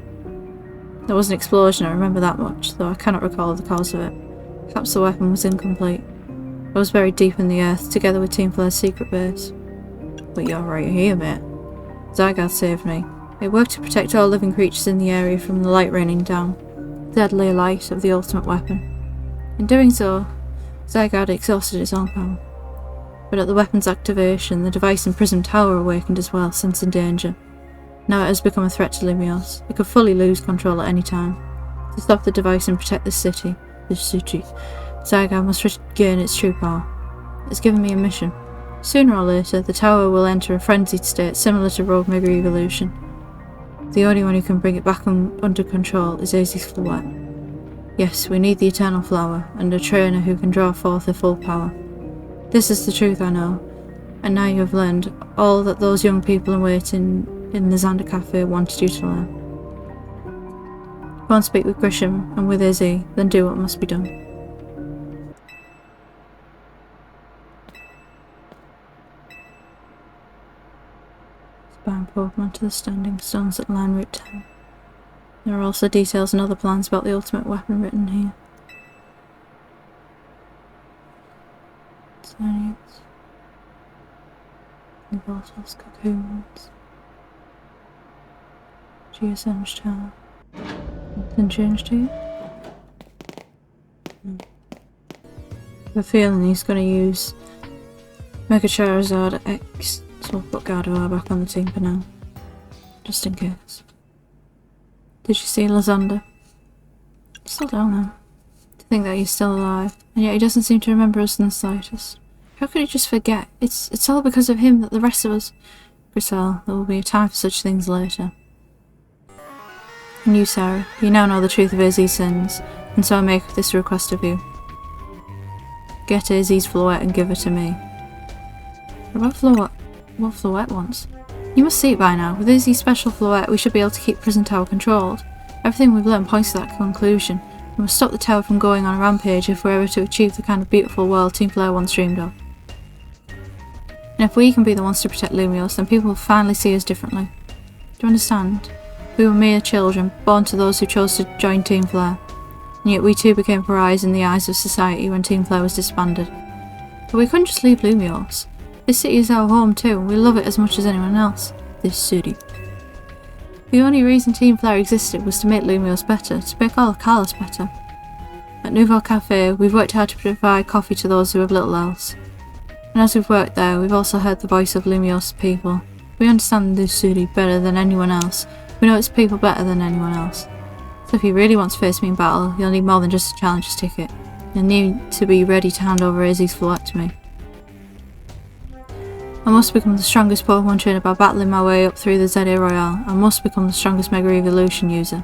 There was an explosion, I remember that much, though I cannot recall the cause of it. Perhaps the weapon was incomplete. I was buried deep in the earth, together with Team PLZA's secret base. But you're right here, mate. Zygarde saved me. It worked to protect all living creatures in the area from the light raining down, the deadly light of the ultimate weapon. In doing so, Zygarde exhausted its own power. But at the weapon's activation, the device in Prism Tower awakened as well, sensing danger. Now it has become a threat to Lumiose. It could fully lose control at any time. To stop the device and protect this city, Zygarde must regain its true power. It's given me a mission. Sooner or later, the tower will enter a frenzied state similar to Rogue Mega Evolution. The only one who can bring it back under control is AZ's Floette. Yes, we need the Eternal Flower, and a trainer who can draw forth her full power. This is the truth I know, and now you have learned all that those young people in waiting in the Xander Cafe wanted you to learn. Go and speak with Grisham and with AZ, then do what must be done. Bound Pokemon to the standing stones that line Route 10. There are also details and other plans about the ultimate weapon written here. Science. Voltos, cocoons. GSM's tower. Nothing changed here? No. I have a feeling he's going to use Mega Charizard X. So we'll put Gardevoir back on the team for now, just in case. Did you see Lysander? Still don't know. To think that he's still alive, and yet he doesn't seem to remember us in the slightest. How could he just forget? It's all because of him that the rest of us... Griselle, there will be a time for such things later. And you, Sarah, you now know the truth of AZ's sins, and so I make this request of you. Get AZ's Floette and give her to me. What Floette wants? You must see it by now. With AZ's special Floette, we should be able to keep Prison Tower controlled. Everything we've learned points to that conclusion. We must stop the tower from going on a rampage if we're ever to achieve the kind of beautiful world Team PLZA once dreamed of. And if we can be the ones to protect Lumiose, then people will finally see us differently. Do you understand? We were mere children, born to those who chose to join Team PLZA, and yet we too became pariahs in the eyes of society when Team PLZA was disbanded. But we couldn't just leave Lumiose. This city is our home too, and we love it as much as anyone else. This city. The only reason Team PLZA existed was to make Lumiose better, to make all of Carlos better. At Nouveau Cafe, we've worked hard to provide coffee to those who have little else. And as we've worked there, we've also heard the voice of Lumiose's people. We understand this city better than anyone else. We know its people better than anyone else. So if you really want to face me in battle, you'll need more than just a challenger's ticket. I need to be ready to hand over Izzy's Floette to me. I must become the strongest Pokemon trainer by battling my way up through the ZA Royale. I must become the strongest Mega Evolution user.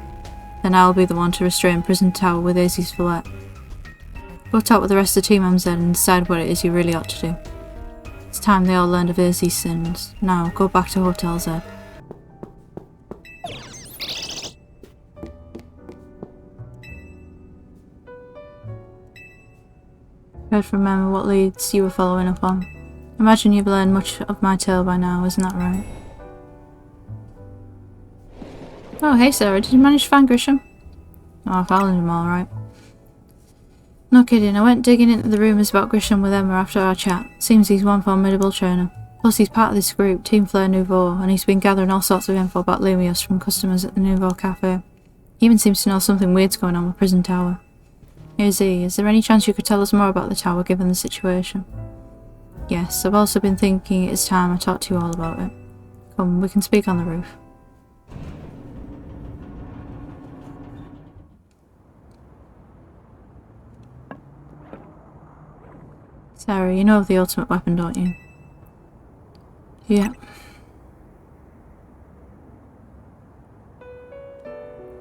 Then I will be the one to restrain Prison Tower with Izzy's Floette. Go talk with the rest of Team MZ and decide what it is you really ought to do. It's time they all learned of Izzy's sins. Now, go back to Hotel Z. Heard from Emma what leads you were following up on. Imagine you've learned much of my tale by now, isn't that right? Oh, hey Sarah, did you manage to find Grisham? Oh, I found him alright. No kidding, I went digging into the rumours about Grisham with Emma after our chat. Seems he's one formidable trainer. Plus he's part of this group, Team Fleur Nouveau, and he's been gathering all sorts of info about Lumios from customers at the Nouveau Cafe. He even seems to know something weird's going on with Prison Tower. Here's he, is there any chance you could tell us more about the tower given the situation? Yes, I've also been thinking it's time I talked to you all about it. Come, we can speak on the roof. Sarah, you know of the ultimate weapon, don't you? Yeah.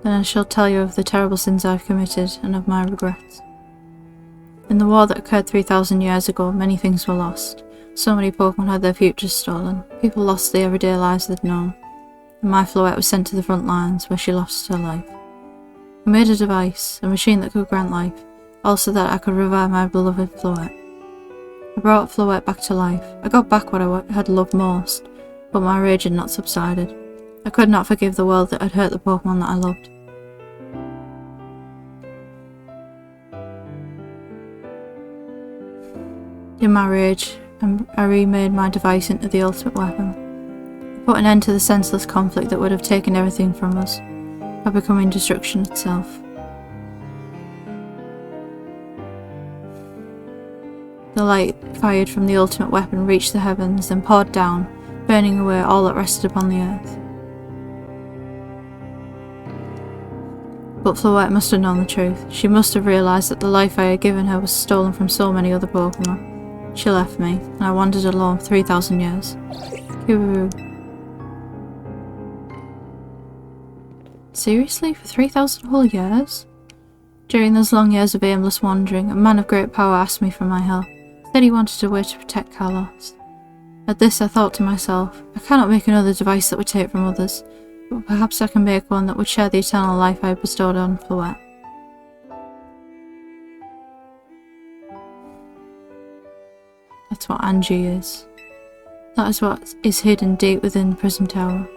Then I shall tell you of the terrible sins I've committed and of my regrets. In the war that occurred 3,000 years ago, many things were lost. So many Pokemon had their futures stolen. People lost the everyday lives they'd known. And my Floette was sent to the front lines, where she lost her life. I made a device, a machine that could grant life, also that I could revive my beloved Floette. I brought Floette back to life. I got back what I had loved most, but my rage had not subsided. I could not forgive the world that had hurt the Pokemon that I loved. In my rage, I remade my device into the ultimate weapon. I put an end to the senseless conflict that would have taken everything from us, by becoming destruction itself. The light fired from the ultimate weapon reached the heavens, then poured down, burning away all that rested upon the earth. But Floette must have known the truth. She must have realised that the life I had given her was stolen from so many other Pokemon. She left me, and I wandered alone for 3,000 years. Kiruru. Seriously? For 3,000 whole years? During those long years of aimless wandering, a man of great power asked me for my help. Said he wanted a way to protect Kalos. At this I thought to myself, I cannot make another device that would take from others, but perhaps I can make one that would share the eternal life I had bestowed on Floette. That's what Angie is. That is what is hidden deep within the Prison Tower.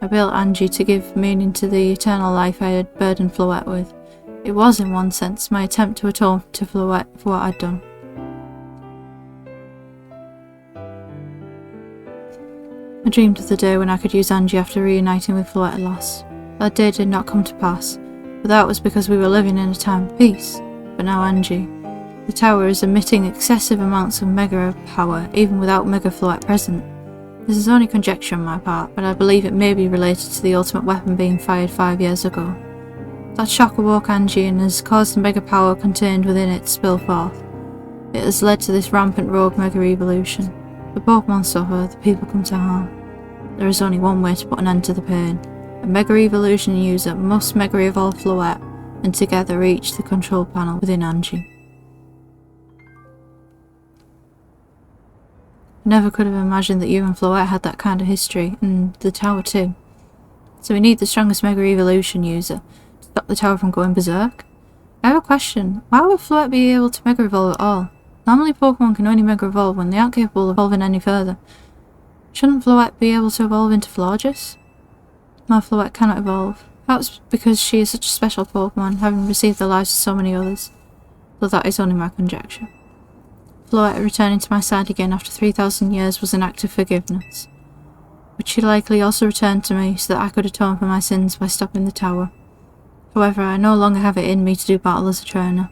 I built Angie to give meaning to the eternal life I had burdened Floette with. It was, in one sense, my attempt to atone to Floette for what I'd done. I dreamed of the day when I could use Angie after reuniting with Floette at last. That day did not come to pass, but that was because we were living in a time of peace. But now Angie. The tower is emitting excessive amounts of Mega power, even without Mega Floette present. This is only conjecture on my part, but I believe it may be related to the ultimate weapon being fired 5 years ago. That shock awoke Angie and has caused the Mega power contained within it to spill forth. It has led to this rampant rogue Mega Evolution. The Pokemon suffer, the people come to harm. There is only one way to put an end to the pain. A Mega Evolution user must Mega Evolve Floette, and together reach the control panel within Angie. I never could have imagined that you and Floette had that kind of history, and the tower too. So we need the strongest Mega Evolution user to stop the tower from going berserk. I have a question. Why would Floette be able to Mega Evolve at all? Normally Pokemon can only Mega Evolve when they aren't capable of evolving any further. Shouldn't Floette be able to evolve into Florges? My Floette cannot evolve. Perhaps because she is such a special Pokemon, having received the lives of so many others. Though that is only my conjecture. Floette returning to my side again after 3,000 years was an act of forgiveness. But she likely also returned to me so that I could atone for my sins by stopping the tower. However, I no longer have it in me to do battle as a trainer.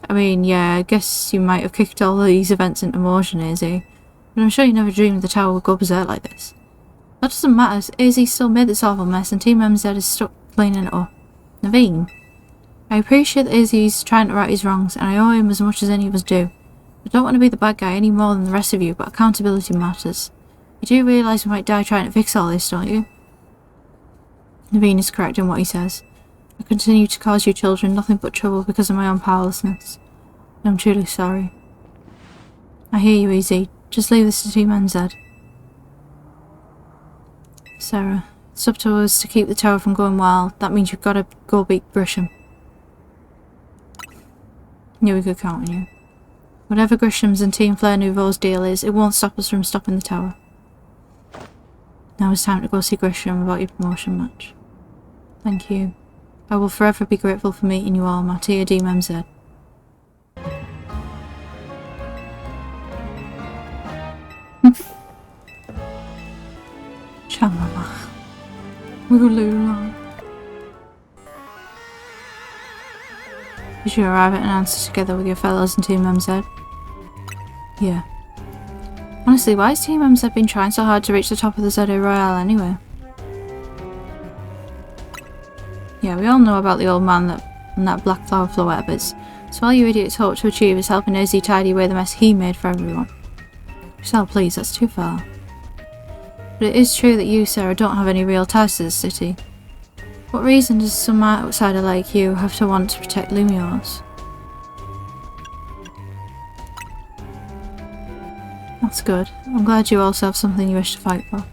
I mean, yeah, I guess you might have kicked all these events into motion, AZ, but I'm sure you never dreamed the tower would go berserk like this. That doesn't matter, AZ still made this awful mess and Team MZ is stuck cleaning it up. Naveen, I appreciate that Izzy's trying to right his wrongs, and I owe him as much as any of us do. I don't want to be the bad guy any more than the rest of you, but accountability matters. You do realise we might die trying to fix all this, don't you? Naveen is correct in what he says. I continue to cause you children nothing but trouble because of my own powerlessness. And I'm truly sorry. I hear you, Izzy. Just leave this to Team NZ. Sarah, it's up to us to keep the tower from going wild. That means you've got to go beat Grisham. Knew we could count on you. Whatever Grisham's and Team Flare Nouveau's deal is, it won't stop us from stopping the tower. Now it's time to go see Grisham about your promotion match. Thank you. I will forever be grateful for meeting you all, Mattia Team MZ. Shalala. Wooloo. Did you arrive at an answer together with your fellows in Team MZ? Yeah. Honestly, why has Team MZ been trying so hard to reach the top of the ZA Royale anyway? Yeah, we all know about the old man and that black flower flow whatever's. So all you idiots hope to achieve is helping Izzy tidy away the mess he made for everyone. Giselle, please, that's too far. But it is true that you, Sarah, don't have any real ties to the city. What reason does some outsider like you have to want to protect Lumiose? That's good. I'm glad you also have something you wish to fight for.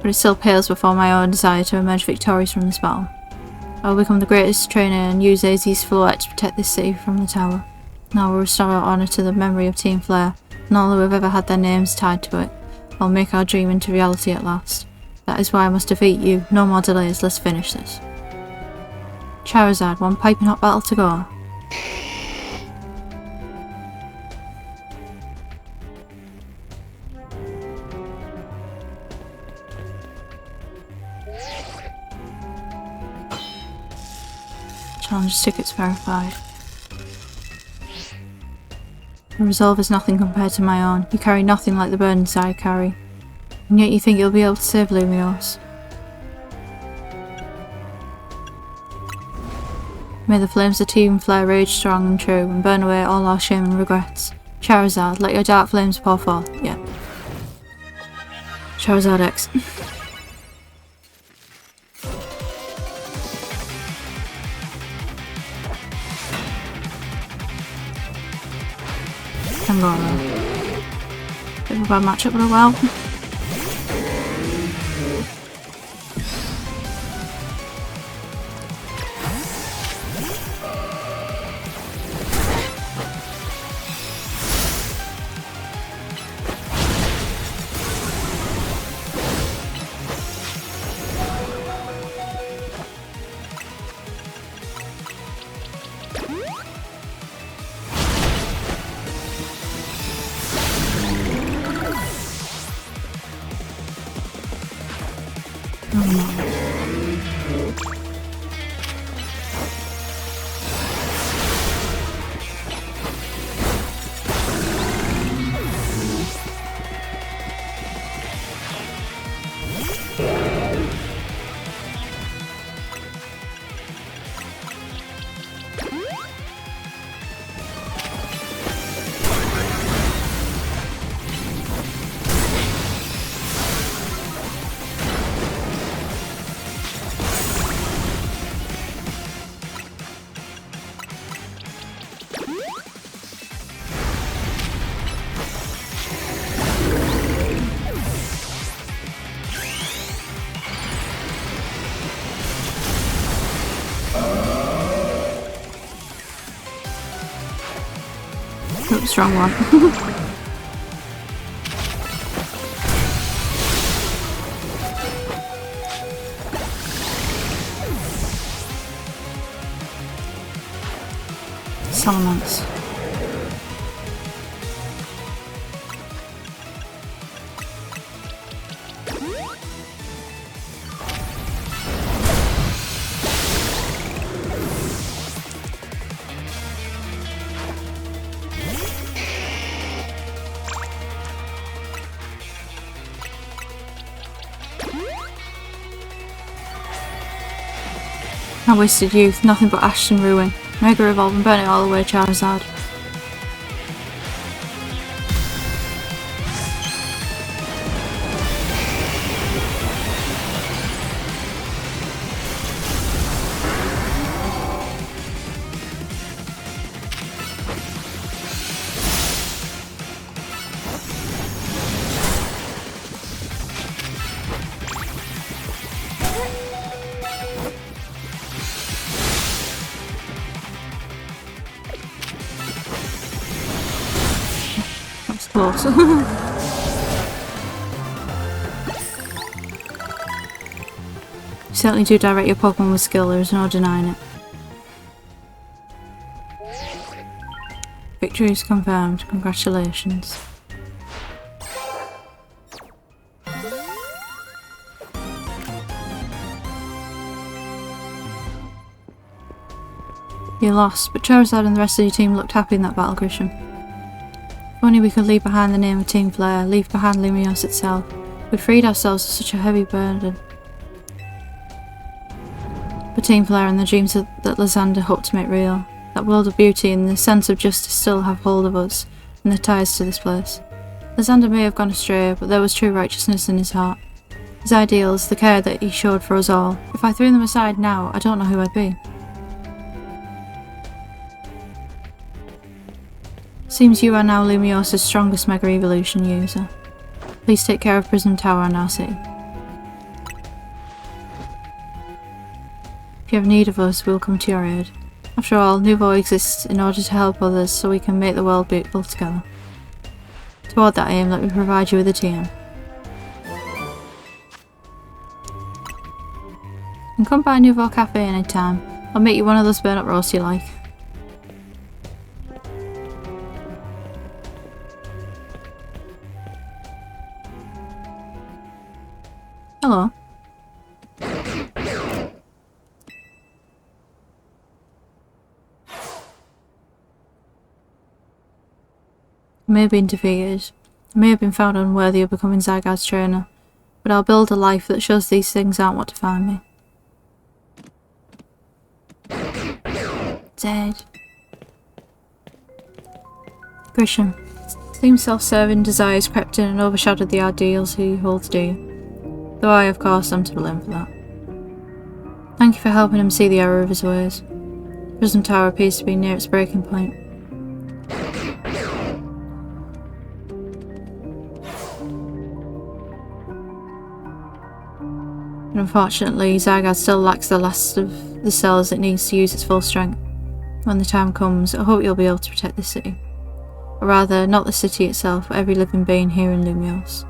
But it still pales before my own desire to emerge victorious from this battle. I will become the greatest trainer and use Izzy's floet to protect this city from the tower. And I will restore our honour to the memory of Team Flare and all who have ever had their names tied to it. I'll make our dream into reality at last. That is why I must defeat you. No more delays, let's finish this. Charizard, one piping hot battle to go. Challenge tickets verified. Your resolve is nothing compared to my own. You carry nothing like the burdens I carry. And yet you think you'll be able to save Lumiose. May the flames of Team Flare rage strong and true and burn away all our shame and regrets. Charizard, let your dark flames pour forth. Yeah. Charizard X. Tangoro. Bit of a bad matchup, but oh well. Oops, wrong one. Salamence. I wasted youth, nothing but ash and ruin. Mega Evolve and burn it all away, Charizard. That's close. You certainly do direct your Pokemon with skill, there is no denying it. Victory is confirmed, congratulations. You lost, but Charizard and the rest of your team looked happy in that battle, Grisham. If only we could leave behind the name of Team Flare, leave behind Lumiose itself. We'd freed ourselves of such a heavy burden. For Team Flare and the dreams that Lysander hoped to make real, that world of beauty and the sense of justice still have hold of us, and the ties to this place. Lysander may have gone astray, but there was true righteousness in his heart. His ideals, the care that he showed for us all. If I threw them aside now, I don't know who I'd be. Seems you are now Lumiosa's strongest Mega Evolution user. Please take care of Prism Tower and our city. If you have need of us, we'll come to your aid. After all, Nouveau exists in order to help others so we can make the world beautiful together. Toward that aim, let me provide you with a TM. And come by Nouveau Cafe anytime. I'll make you one of those burn-up roasts you like. Hello. I may have been defeated. I may have been found unworthy of becoming Zygarde's trainer, but I'll build a life that shows these things aren't what define me. Dead. Grisham. Seems self-serving desires crept in and overshadowed the ideals he holds dear. Though I, of course, am to blame for that. Thank you for helping him see the error of his ways. Prism Tower appears to be near its breaking point. But unfortunately, Zygarde still lacks the last of the cells it needs to use its full strength. When the time comes, I hope you'll be able to protect this city. Or rather, not the city itself, but every living being here in Lumiose.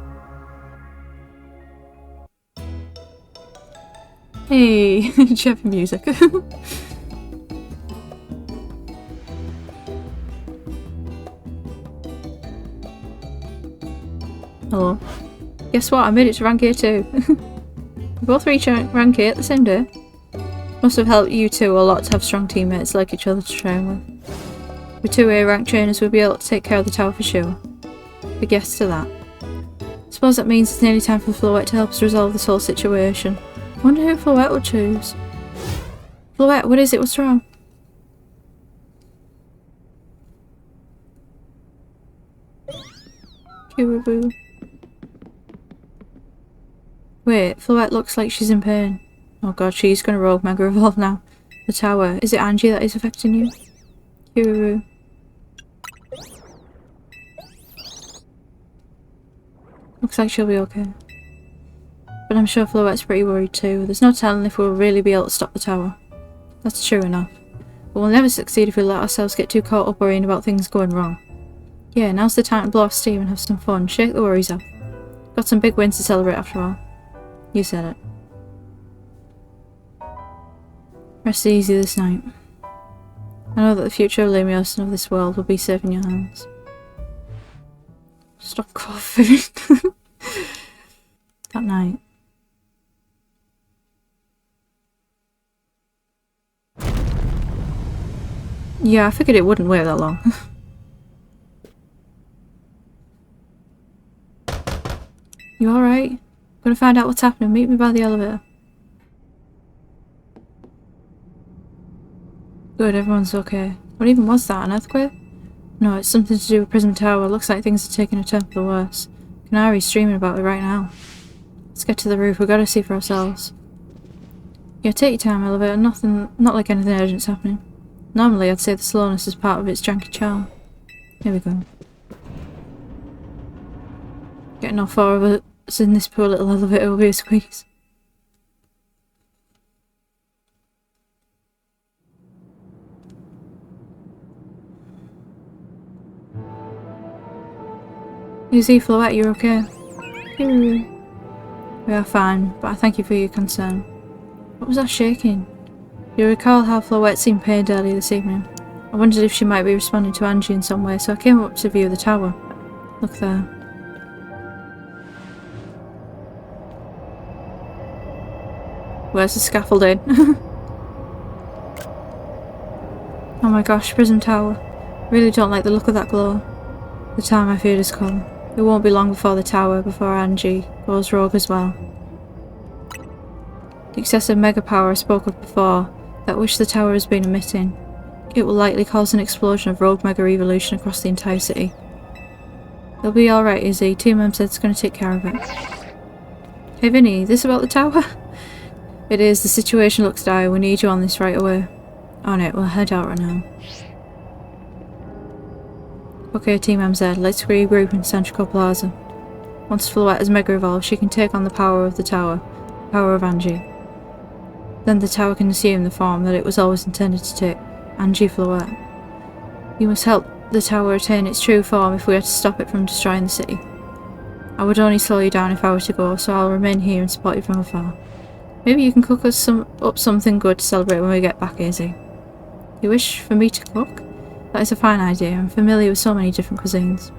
Hey, Chevy music. Hello. Guess what? I made it to rank 8 too. We both reached rank 8 the same day. Must have helped you two a lot to have strong teammates like each other to train with. With 2 A rank trainers, we'll be able to take care of the tower for sure. Big yes to that. Suppose that means it's nearly time for Floette to help us resolve this whole situation. Wonder who Floette would choose. Floette, what is it? What's wrong? Kiriboo. Wait, Floette looks like she's in pain. Oh god, she's gonna rogue Mega Evolve now. The tower. Is it Angie that is affecting you? Kiriboo. Looks like she'll be okay. But I'm sure Floette's pretty worried too. There's no telling if we'll really be able to stop the tower. That's true enough. But we'll never succeed if we let ourselves get too caught up worrying about things going wrong. Yeah, now's the time to blow off steam and have some fun. Shake the worries off. Got some big wins to celebrate after all. You said it. Rest easy this night. I know that the future of Lumiose and of this world will be safe in your hands. Stop coughing. That night. Yeah, I figured it wouldn't wait that long. You alright? Gonna find out what's happening. Meet me by the elevator. Good, everyone's okay. What even was that, an earthquake? No, it's something to do with Prism Tower. Looks like things are taking a turn for the worse. Canari's streaming about it right now. Let's get to the roof, we've got to see for ourselves. Yeah, take your time, elevator. Not like anything urgent's happening. Normally, I'd say the slowness is part of its janky charm. Here we go. Getting all four of us in this poor little elevator will be a squeeze. Easy, Floette, you're okay? We are fine, but I thank you for your concern. What was that shaking? You recall how Floette seemed pained earlier this evening. I wondered if she might be responding to Angie in some way, so I came up to view the tower. Look there. Where's the scaffolding? Oh my gosh, Prism Tower. Really don't like the look of that glow. The time I feared has come. It won't be long before the tower, before Angie goes rogue as well. The excessive mega power I spoke of before, that which the tower has been emitting, it will likely cause an explosion of rogue mega evolution across the entire city. It'll be alright, Izzy. Team M said it's going to take care of it. Hey Vinny, this about the tower? It is. The situation looks dire. We need you on this right away. On it, we'll head out right now. Okay, Team MZ, let's regroup in Central Plaza. Once Floette is mega evolved, she can take on the power of the tower, the power of Angie. Then the tower can assume the form that it was always intended to take, Angie Floette. You must help the tower attain its true form if we are to stop it from destroying the city. I would only slow you down if I were to go, so I'll remain here and support you from afar. Maybe you can cook us up something good to celebrate when we get back, Izzy. You wish for me to cook? That is a fine idea. I'm familiar with so many different cuisines.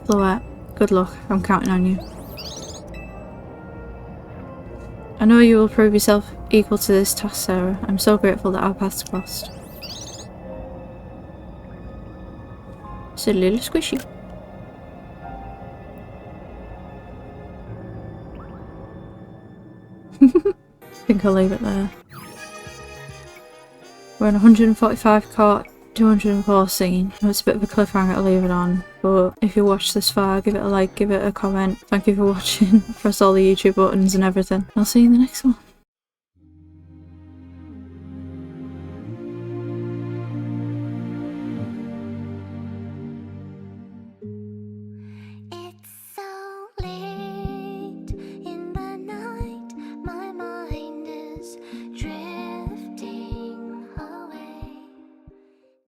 Floette, good luck. I'm counting on you. I know you will prove yourself equal to this task, Sarah. I'm so grateful that our paths crossed. It's a little squishy. I think I'll leave it there. We're on 145 caught, 204 scene. It's a bit of a cliffhanger to leave it on, but if you watched this far, give it a like, give it a comment. Thank you for watching. Press all the YouTube buttons and everything. I'll see you in the next one.